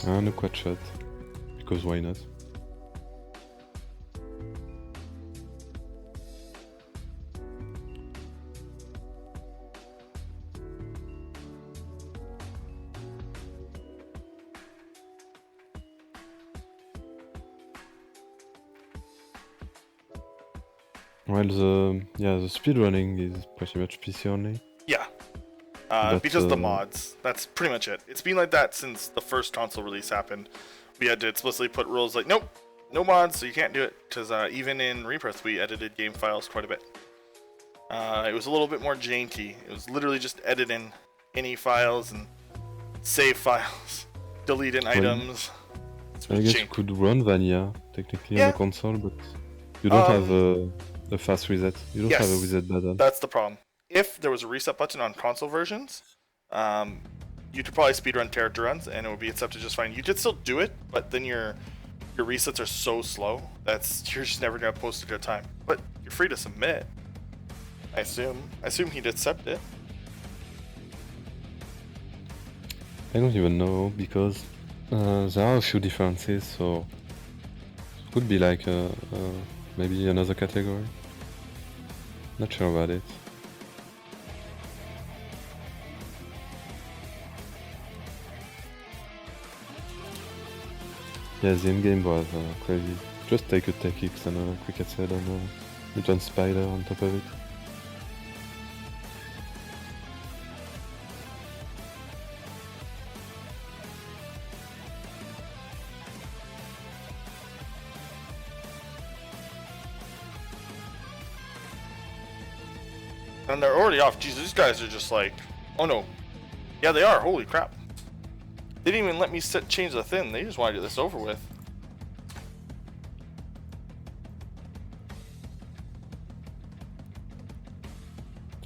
And a quad shot, because why not? Well, the speedrunning is pretty much PC only. Yeah. Because the mods. That's pretty much it. It's been like that since the first console release happened. We had to explicitly put rules like, nope, no mods, so you can't do it. Because even in Rebirth, we edited game files quite a bit. It was a little bit more janky. It was literally just editing any files and save files, deleting items. I guess you could run Vanilla technically on the console, but you don't have a fast reset. You don't have a reset button. That's the problem. If there was a reset button on console versions, you could probably speedrun character runs and it would be accepted just fine. You could still do it, but then your resets are so slow you're just never gonna post a good time. But you're free to submit. I assume he'd accept it. I don't even know because there are a few differences, so it could be like maybe another category. Not sure about it. Yeah, the in-game was crazy. Just take a Tech X and a Quick Head and a Mutant Spider on top of it. And they're already off. Jesus, these guys are just like, oh no. Yeah, they are. Holy crap. They didn't even let me change the thing. They just want to get this over with.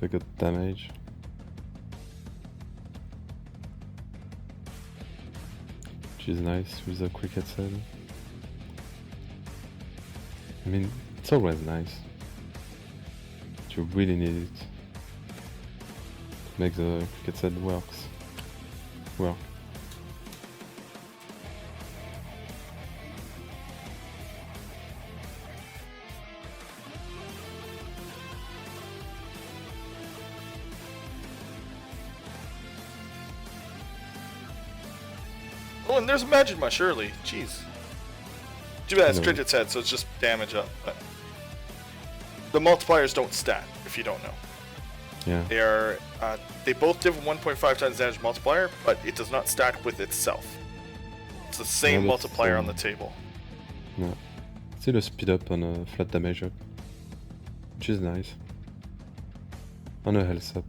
Take a damage. Which is nice with a Quick Head. I mean, it's always nice. You really need it to make the Quick Head work. Oh, and there's a magic mush early. Jeez. Too bad it's Cricket's head, so it's just damage up. But the multipliers don't stat, if you don't know. Yeah. They are. They both give 1.5 times damage multiplier, but it does not stack with itself. It's the same multiplier on the table. Yeah. Still a speed up on a flat damage up, which is nice. On a health up.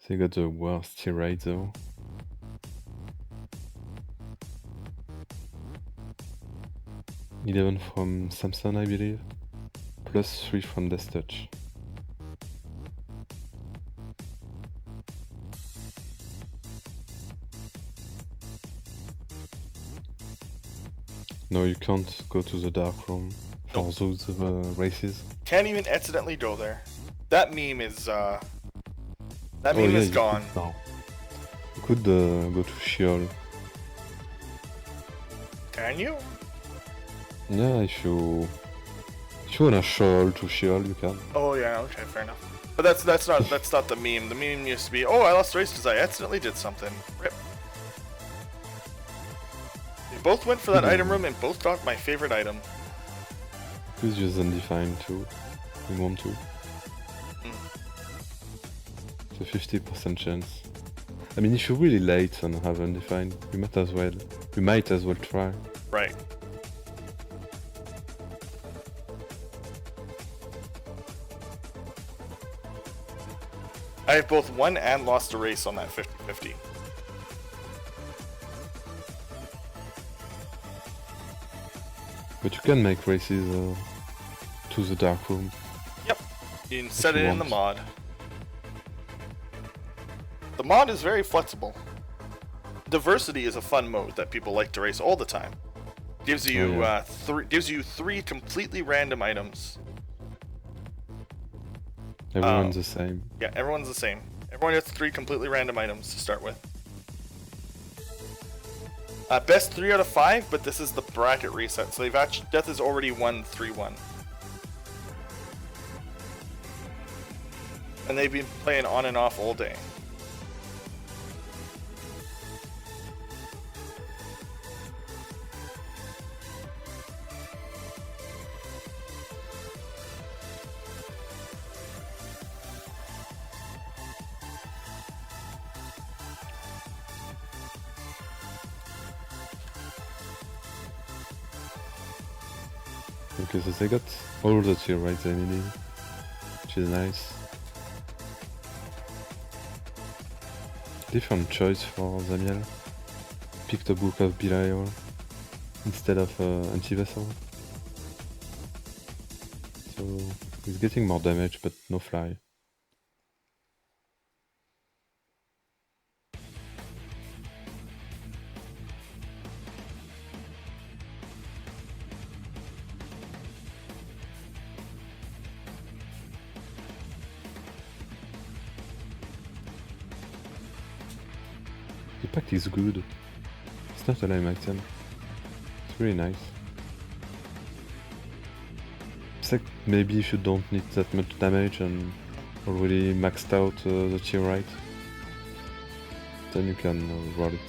They got the worst tier rate though. 11 from Samson, I believe, plus 3 from Death Touch. No, you can't go to the dark room for those races. Can't even accidentally go there. That meme is that meme is gone. You could go to Sheol. Can you? Yeah, if you wanna Sheol to Sheol, you can. Oh yeah, okay, fair enough. But that's not the meme. The meme used to be, oh, I lost the race because I accidentally did something. Rip. We both went for that item room and both got my favorite item. Please use Undefined too. You want to. It's a 50% chance. I mean, if you're really late and have Undefined, you might as well try. Right. I have both won and lost a race on that 50-50. But you can make races to the dark room. Yep. You can set it in the mod. The mod is very flexible. Diversity is a fun mode that people like to race all the time. Gives you three completely random items. Everyone's the same. Yeah, everyone's the same. Everyone gets 3 completely random items to start with. Best 3 out of 5, but this is the bracket reset, so Death has already won 3-1. And they've been playing on and off all day. Okay, so they got all the tier rights they needed, which is nice. Different choice for Zamiell. Pick the book of Belial instead of anti-vessel. So he's getting more damage but no fly. The pact is good. It's not a lame item. It's really nice. Except maybe if you don't need that much damage and already maxed out the tier right, then you can roll it.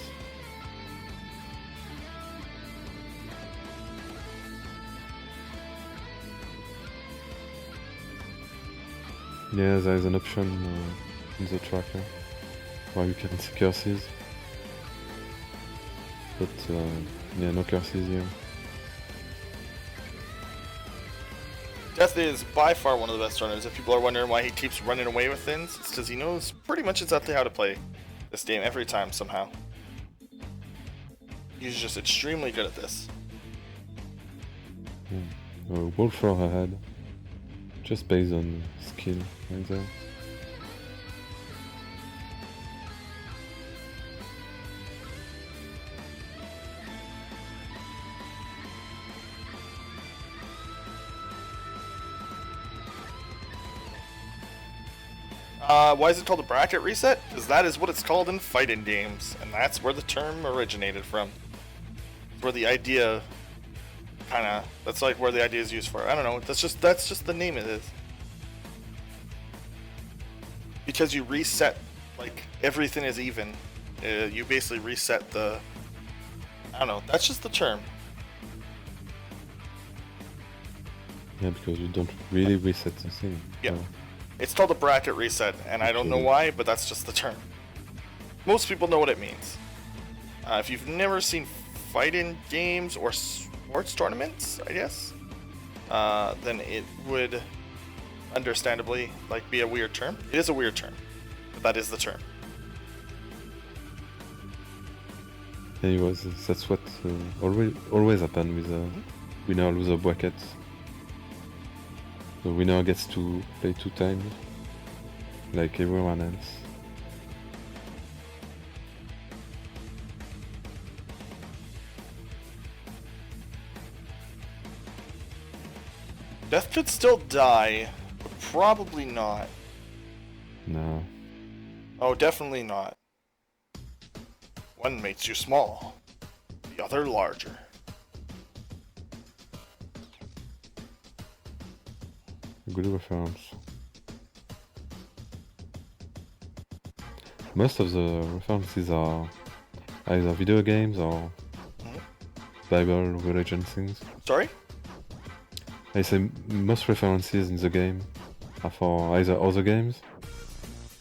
Yeah, there is an option in the tracker where you can see curses. But yeah, no curses here. Death is by far one of the best runners. If people are wondering why he keeps running away with things, it's because he knows pretty much exactly how to play this game every time somehow. He's just extremely good at this. Wolf for her head. Just based on skill right there. Why is it called a bracket reset? Because that is what it's called in fighting games, and that's where the term originated from. Where the idea, that's like where the idea is used for. I don't know. That's just the name it is. Because you reset, like everything is even. You basically reset the. I don't know. That's just the term. Yeah, because you don't really reset the thing. Yeah. It's called a bracket reset, and I don't know why, but that's just the term. Most people know what it means. If you've never seen fighting games or sports tournaments, I guess, then it would understandably be a weird term. It is a weird term, but that is the term. Anyways, that's what always happen with winner-loser brackets. The winner gets to play 2 times, like everyone else. Death could still die, but probably not. No. Oh, definitely not. One makes you small, the other larger. Good reference. Most of the references are either video games or Bible, religion things. Sorry? I say most references in the game are for either other games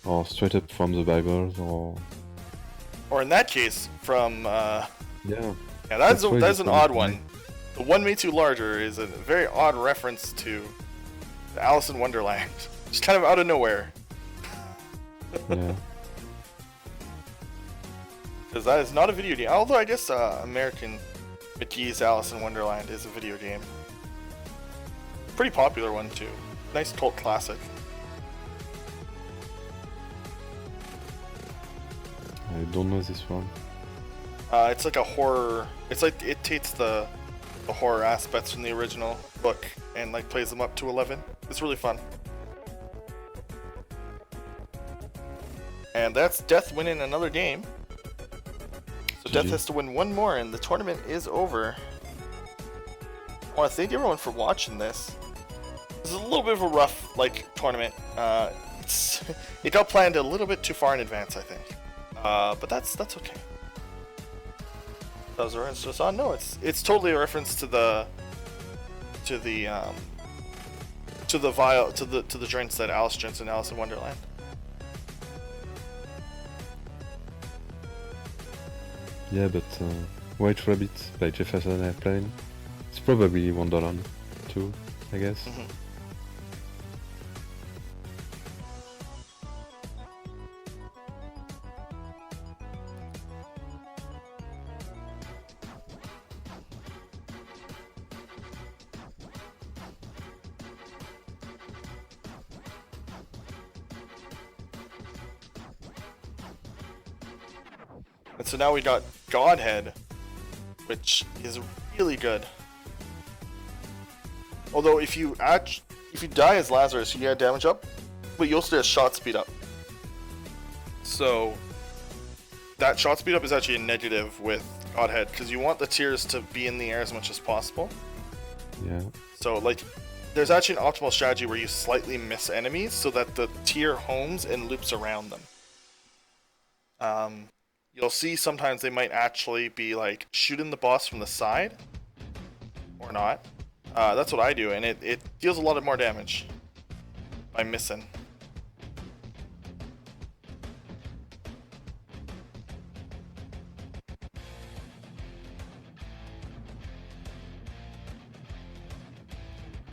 or straight up from the Bibles or in that case from yeah. Yeah, that's an odd one. The one made you larger is a very odd reference to Alice in Wonderland. Just kind of out of nowhere. Yeah. Because that is not a video game. Although I guess American McGee's Alice in Wonderland is a video game. Pretty popular one too. Nice cult classic. I don't know this one. It's like a horror. It's like it takes the horror aspects from the original book and plays them up to 11. It's really fun. And that's Death winning another game. So Death has to win one more and the tournament is over. I want to thank everyone for watching this. This is a little bit of a rough tournament. It got planned a little bit too far in advance, I think. But that's okay. That was a reference to us. No, it's totally a reference to the vial to the drinks that Alice drinks in Alice in Wonderland. Yeah, but White Rabbit by Jefferson Airplane. It's probably Wonderland too, I guess. Mm-hmm. And so now we got Godhead, which is really good. Although if you die as Lazarus, you get damage up, but you also get shot speed up. So that shot speed up is actually a negative with Godhead because you want the tiers to be in the air as much as possible. Yeah. So like, there's actually an optimal strategy where you slightly miss enemies so that the tier homes and loops around them. You'll see sometimes they might actually be like shooting the boss from the side or not. That's what I do, and it deals a lot of more damage by missing.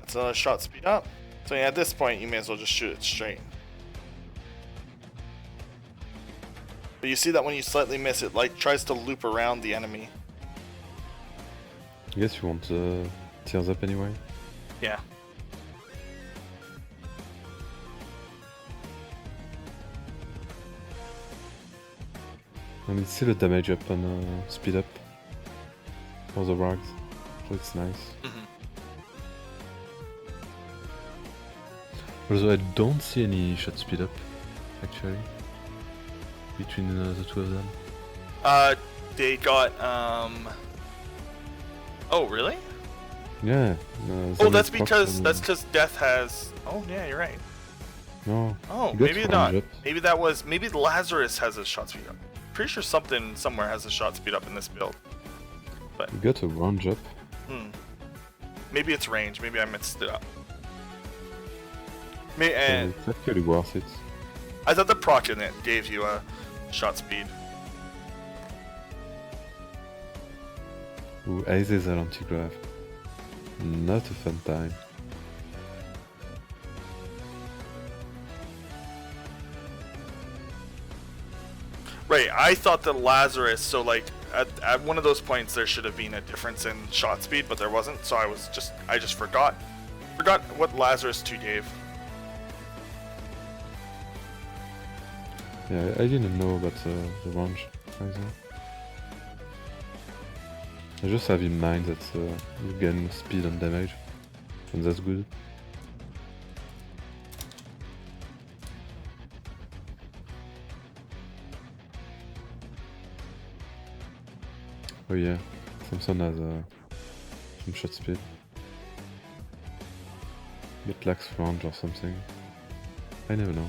That's another shot speed up. So yeah, at this point you may as well just shoot it straight. But you see that when you slightly miss it, like tries to loop around the enemy. I guess you want tears up anyway. Yeah. And it's still a damage up and speed up for the rags, so it's nice. Mm-hmm. Although I don't see any shot speed up, actually, between the two of them. They got Oh, really? Yeah. Oh, that's because Death has. Oh, yeah, you're right. No. Oh, maybe not. Maybe Lazarus has a shot speed up. Pretty sure something somewhere has a shot speed up in this build. But you got a range up. Maybe it's range. Maybe I mixed it up. It's actually worth it. I thought the proc in it gave you a shot speed. Ooh, Isis are anti-grav. Not a fun time. Right, I thought that Lazarus, so like at one of those points there should have been a difference in shot speed, but there wasn't, so I just forgot what Lazarus 2 gave. Yeah, I didn't know about the range either. I just have in mind that you gain speed and damage, and that's good. Oh yeah, Samson has some shot speed. But lacks range or something. I never know.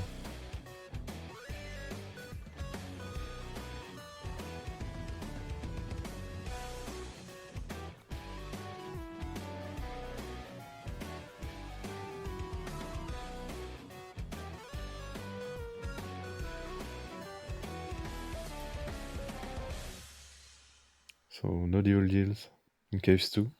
So no dual deals in caves 2.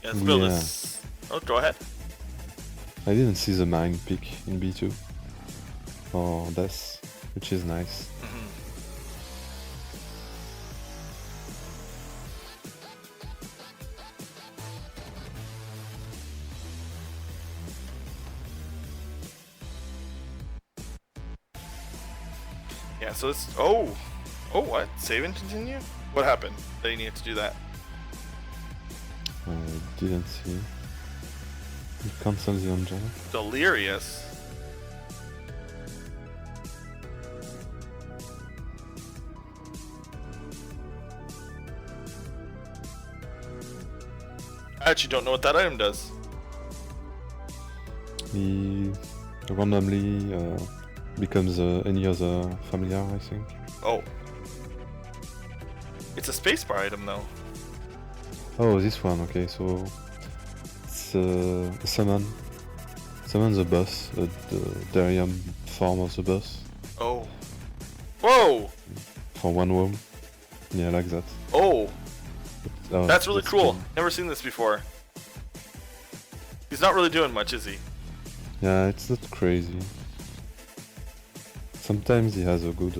Yeah, this build is... Oh, go ahead. I didn't see the mine pick in B2 or Death, which is nice. Yeah, so it's... Oh, what? Save and continue? What happened that he needed to do that? I didn't see. You cancel the engine. Delirious. I actually don't know what that item does. He randomly becomes any other familiar, I think. Oh. It's a spacebar item though. Oh, this one, okay, so it's summon the boss, the Delirium form of the boss. Oh. Whoa! For one room. Yeah, like that. Oh! That's really cool. Fun. Never seen this before. He's not really doing much, is he? Yeah, it's not crazy. Sometimes he has a good,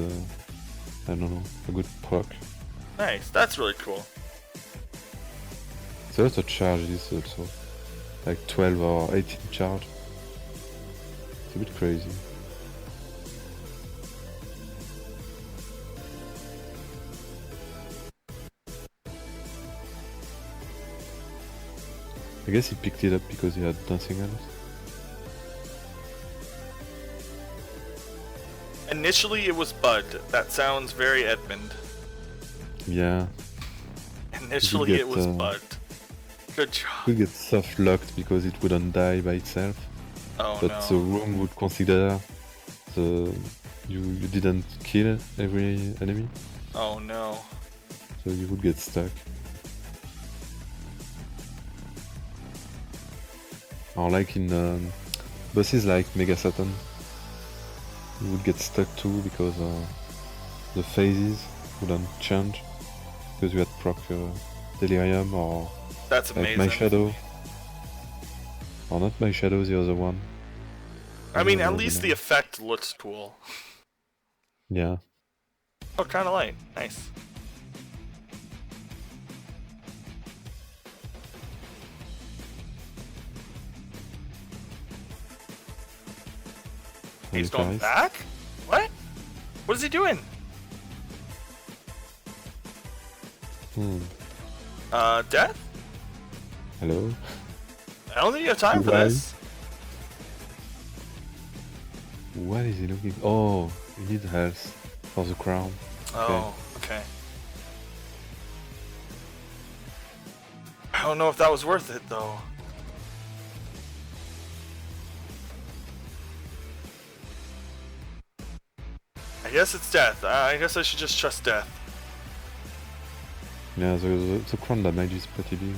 I don't know, a good proc. Nice, that's really cool. There's a lot of charges also. Like 12 or 18 charge. It's a bit crazy. I guess he picked it up because he had nothing else. Initially it was Bud. That sounds very Edmund. Yeah. Initially it was Bud. Good job. Could get soft locked because it wouldn't die by itself. Oh but no. the room would consider you didn't kill every enemy. Oh no. So you would get stuck. Or like in bosses like Mega Satan, you would get stuck too because the phases wouldn't change because you had proc Delirium or that's amazing. Like My Shadow. Or not My Shadow, the other one. I mean, at least the effect looks cool. Yeah. Oh, kind of light. Nice. He's going back? What? What is he doing? Death? Hello? I don't think you have time for this. What is he looking? Oh, you need health for the crown. Oh, okay. I don't know if that was worth it though. I guess it's death. I guess I should just trust death. Yeah, the crown damage is pretty big.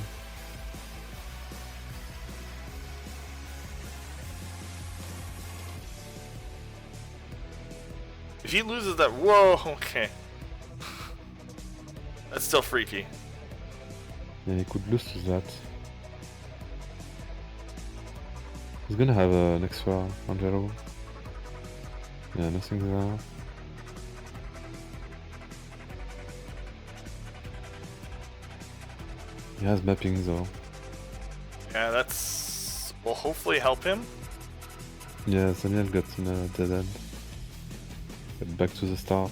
If he loses that, whoa, okay. That's still freaky. Yeah, he could lose to that. He's gonna have an extra Angelo. Yeah, nothing there. He has mapping though. Yeah, that's... will hopefully help him. Yeah, Zamiell got in a dead end. Get back to the start.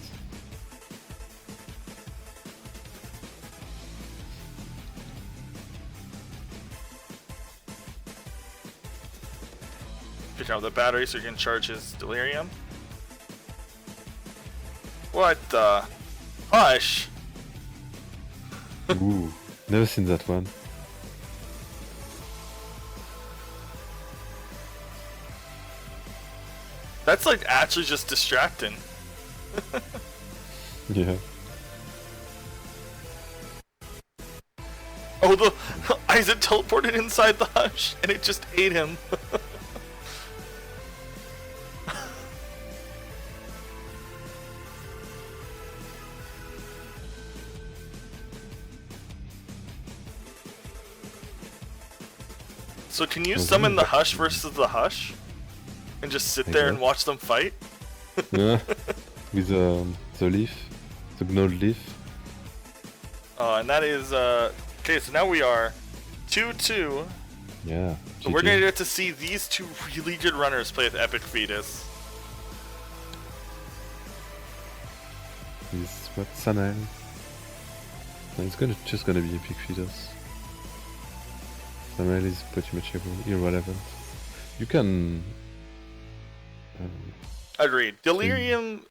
Pick out the battery so you can charge his Delirium. What the? Hush! Ooh, never seen that one. That's like actually just distracting. Yeah. Oh, the Isaac teleported inside the hush and it just ate him. So can you summon the hush versus the hush? And just sit there and watch them fight? Yeah, with the leaf, the gnome leaf. And that is, okay, so now we are 2-2. Yeah. So we're gonna get to see these two really good runners play with Epic Fetus. Is what Zamiell. It's just gonna be epic feeders. Zamiell is pretty much irrelevant. You can... Agreed. Delirium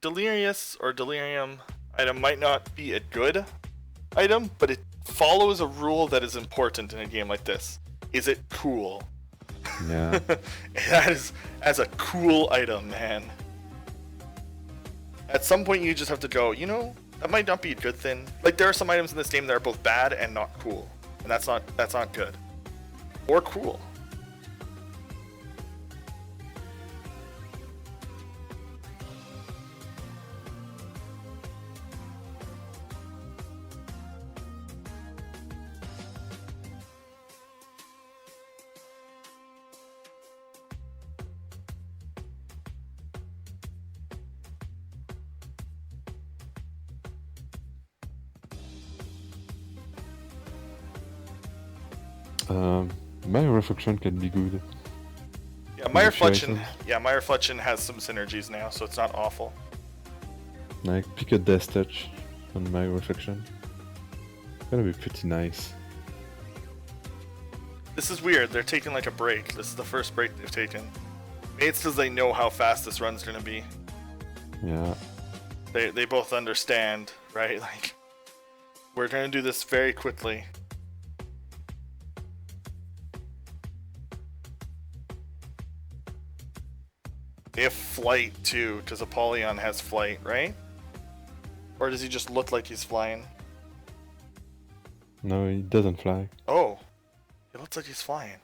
Delirium item might not be a good item, but it follows a rule that is important in a game like this. Is it cool? Yeah. That is as a cool item, man. At some point you just have to go, you know, that might not be a good thing. Like there are some items in this game that are both bad and not cool. And that's not good. Or cool. My reflection can be good. Yeah, my reflection has some synergies now, so it's not awful. Like pick a death touch on my reflection. Gonna be pretty nice. This is weird. They're taking like a break. This is the first break they've taken. Maybe it's because they know how fast this run's gonna be. Yeah. They both understand, right? Like we're gonna do this very quickly. They have flight too, because Apollyon has flight, right? Or does he just look like he's flying? No, he doesn't fly. Oh, it looks like he's flying.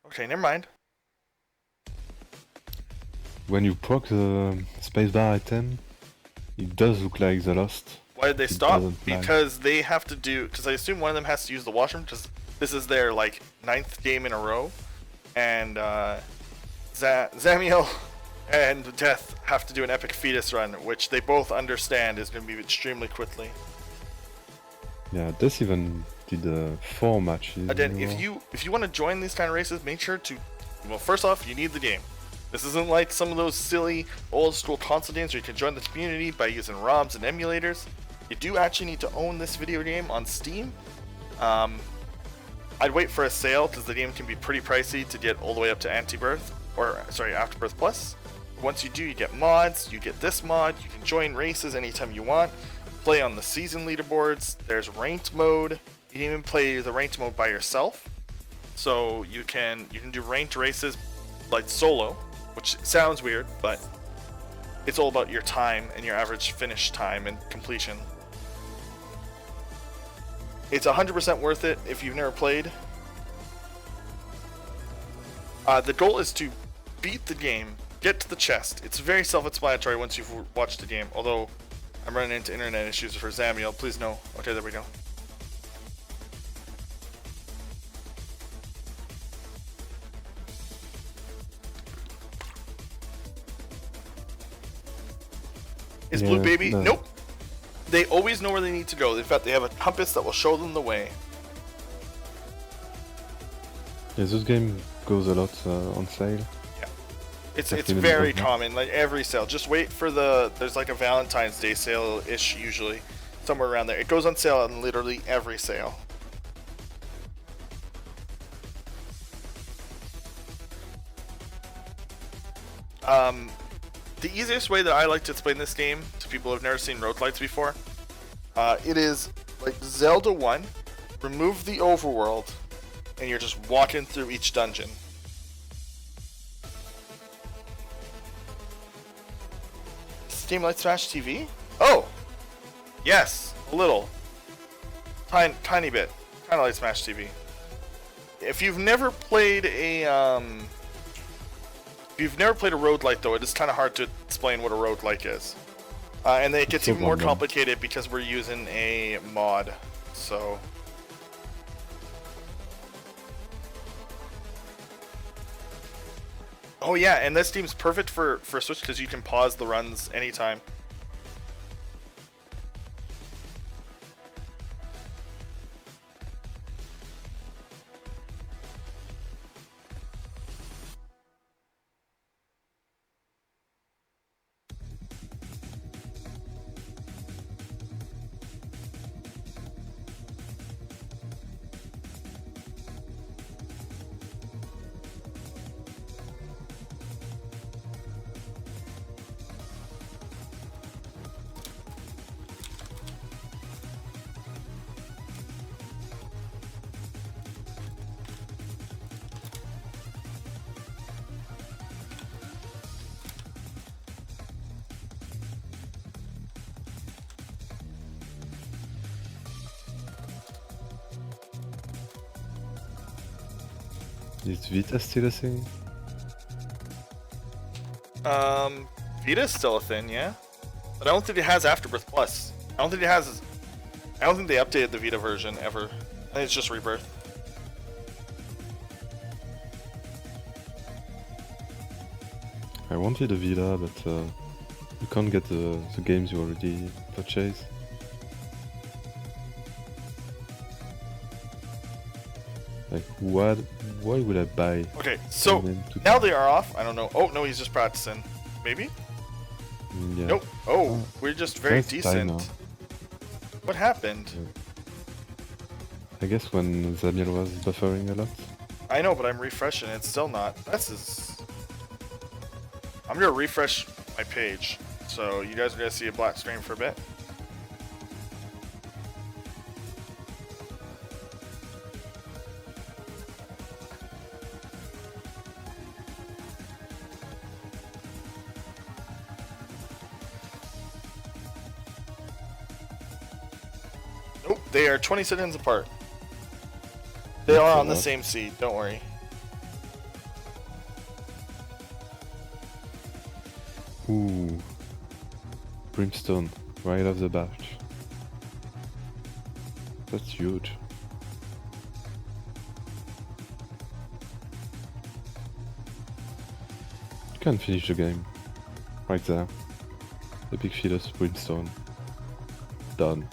Okay, never mind. When you proc the spacebar item, it does look like the Lost. Why did they stop? Because they have to do. Because I assume one of them has to use the washroom. Because this is their like 9th game in a row, and Zamiell and Death have to do an epic fetus run, which they both understand is going to be extremely quickly. Yeah, this even did 4 matches. Again, if you want to join these kind of races, make sure to. Well, first off, you need the game. This isn't like some of those silly old school console games where you can join the community by using ROMs and emulators. You do actually need to own this video game on Steam. I'd wait for a sale because the game can be pretty pricey to get all the way up to Afterbirth Plus. Once you do, you get mods. You get this mod. You can join races anytime you want. Play on the season leaderboards. There's ranked mode. You can even play the ranked mode by yourself. So you can do ranked races like solo, which sounds weird, but it's all about your time and your average finish time and completion. It's 100% worth it if you've never played. The goal is to beat the game, get to the chest. It's very self-explanatory once you've watched the game, although I'm running into internet issues for Zamiell. Please no. Okay, there we go. Is Blue Baby? No. Nope. They always know where they need to go. In fact, they have a compass that will show them the way. Yeah, this game goes a lot on sale. Yeah. It's very common, like every sale. Just wait for there's like a Valentine's Day sale-ish usually, somewhere around there. It goes on sale on literally every sale. The easiest way that I like to explain this game to people who have never seen roguelites before, it is like Zelda 1, remove the overworld, and you're just walking through each dungeon. Does this game like Smash TV? Oh! Yes, a little. Tiny bit. Kinda like Smash TV. If you've never played a roguelike, though, it is kind of hard to explain what a roguelike is. And then it gets even more complicated because we're using a mod. So. Oh yeah, and this team's perfect for Switch because you can pause the runs anytime. Is Vita still a thing? Vita's still a thing, yeah. But I don't think it has Afterbirth Plus. I don't think it has. I don't think they updated the Vita version ever. I think it's just Rebirth. I wanted a Vita, but you can't get the games you already purchased. Like, why would I buy? Okay, so now they are off. I don't know. Oh no, he's just practicing. Maybe. Yeah. Nope. Oh, we're just very Nice time now. decent. What happened? I guess when Zamiell was buffering a lot. I know, but I'm refreshing. It's still not. This is. I'm gonna refresh my page, so you guys are gonna see a black screen for a bit. Nope, they are 20 seconds apart. They That's are a on the lot. same seed, don't worry. Ooh. Brimstone, right off the bat. That's huge. You can finish the game. Right there. Epic Fetus, Brimstone. Done.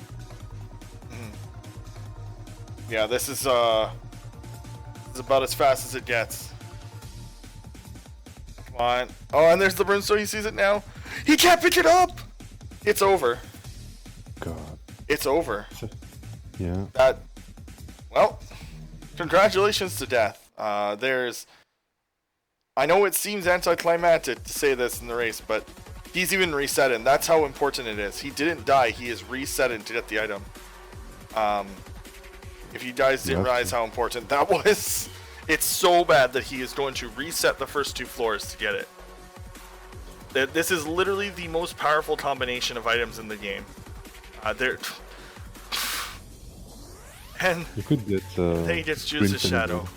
Yeah, this is about as fast as it gets. Come on. Oh, and there's the brimstone. He sees it now. He can't pick it up. It's over. God. It's over. Yeah. That. Well, congratulations to Death. There's. I know it seems anticlimactic to say this in the race, but he's even resetting. That's how important it is. He didn't die. He is resetting to get the item. If you guys didn't realize how important that was, it's so bad that he is going to reset the first 2 floors to get it. This is literally the most powerful combination of items in the game. And You could get. then he gets Judas' Shadow.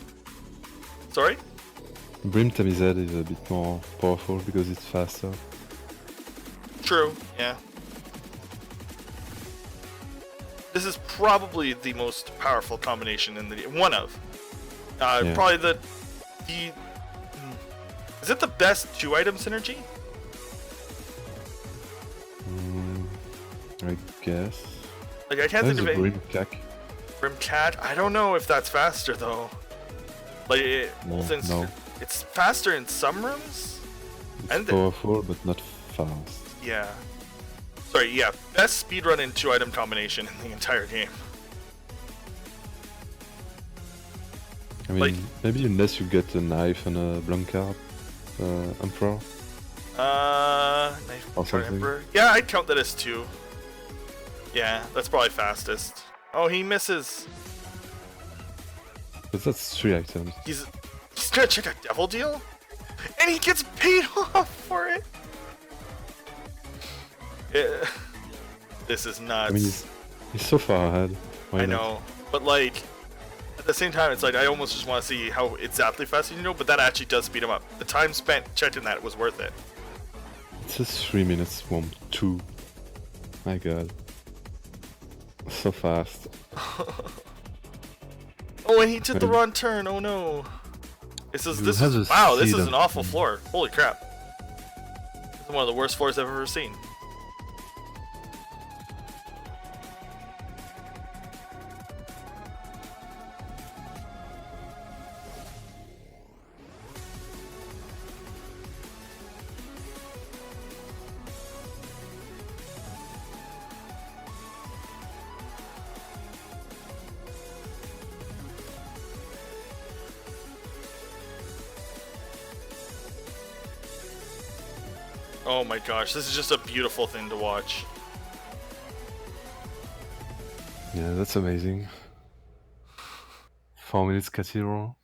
Sorry? Brim Tamized is a bit more powerful because it's faster. True, yeah. This is probably the most powerful combination in the game. One of. Yeah. Probably the. Is it the best 2-item synergy? I guess. Like, I can't think of a any. Brim Cack. Brim Cat? I don't know if that's faster though. Like, since no. it's faster in some rooms? It's powerful, but not fast. Yeah. Sorry, yeah. Best speedrunning 2-item combination in the entire game. I mean, maybe unless you get a knife and a Blancard Emperor. Knife Or something. Emperor. Yeah, I'd count that as 2. Yeah, that's probably fastest. Oh, he misses. But that's 3 items. He's gonna check a devil deal? And he gets paid off for it! This is nuts. I mean, he's so far ahead. Why I not? know, but like, at the same time, it's like I almost just want to see how exactly fast you know, but that actually does speed him up. The time spent checking that was worth it. It's just 3 minutes from 2. My god. So fast. Oh, and he took the wrong turn. Oh no. This is wow, this is an awful floor. Holy crap. This is one of the worst floors I've ever seen. Oh my gosh, this is just a beautiful thing to watch. Yeah, that's amazing. 4 minutes Cathedral.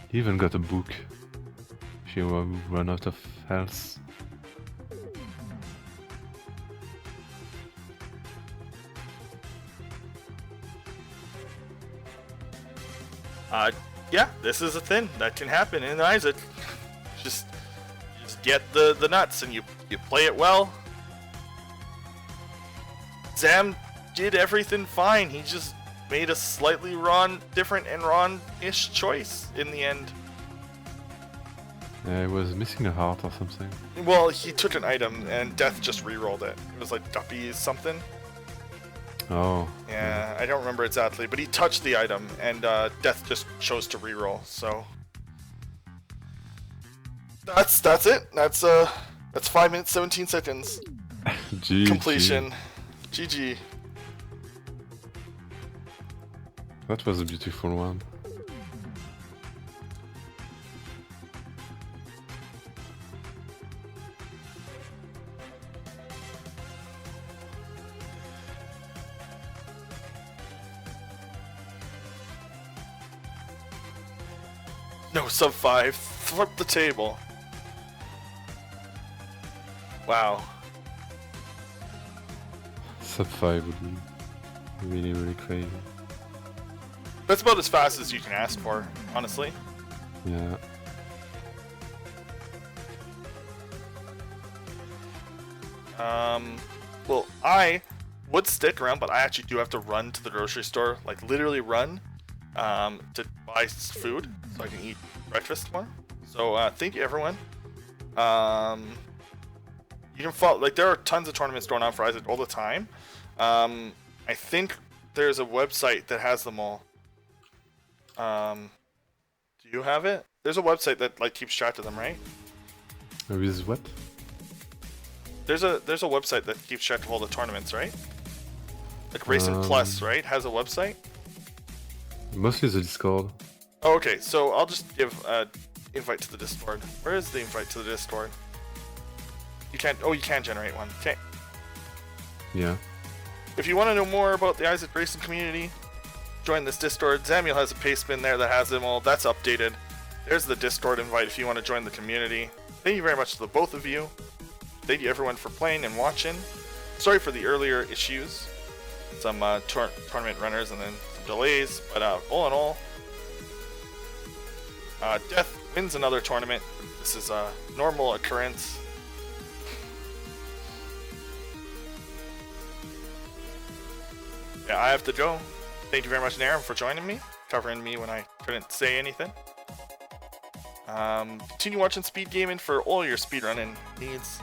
He even got a book. if you run out of health. Yeah, this is a thing that can happen in Isaac. Just get the nuts and you play it well. Zam did everything fine. He just made a slightly different and wrong-ish choice in the end. I was missing a heart or something. Well, he took an item and Death just re-rolled it. It was like Duppy something. Oh. Yeah, I don't remember exactly, but he touched the item and Death just chose to re-roll. So that's it. That's 5 minutes 17 seconds. GG. Completion. GG. That was a beautiful one. No sub 5. Flip the table. Wow. Sub 5 would be really, really crazy. That's about as fast as you can ask for, honestly. Yeah. Well, I would stick around, but I actually do have to run to the grocery store, like literally run, to buy food so I can eat breakfast tomorrow. So thank you, everyone. You can follow, like, there are tons of tournaments going on for Isaac all the time. I think there's a website that has them all. Do you have it? There's a website that like keeps track of them, right? With what? There's a website that keeps track of all the tournaments, right? Like Racing Plus, right? Has a website? Mostly the Discord. Oh, okay, so I'll just give invite to the Discord. Where is the invite to the Discord? You can't. Oh, you can generate one. Okay. Yeah. If you want to know more about the Isaac Racing community, join this Discord. Zamiell has a paste bin there that has them all. That's updated. There's the Discord invite if you want to join the community. Thank you very much to the both of you. Thank you everyone for playing and watching. Sorry for the earlier issues. Some tournament runners and then some delays. But all in all, Death wins another tournament. This is a normal occurrence. Yeah, I have to go. Thank you very much, Naram, for joining me, covering me when I couldn't say anything. Continue watching Speed Gaming for all your speedrunning needs.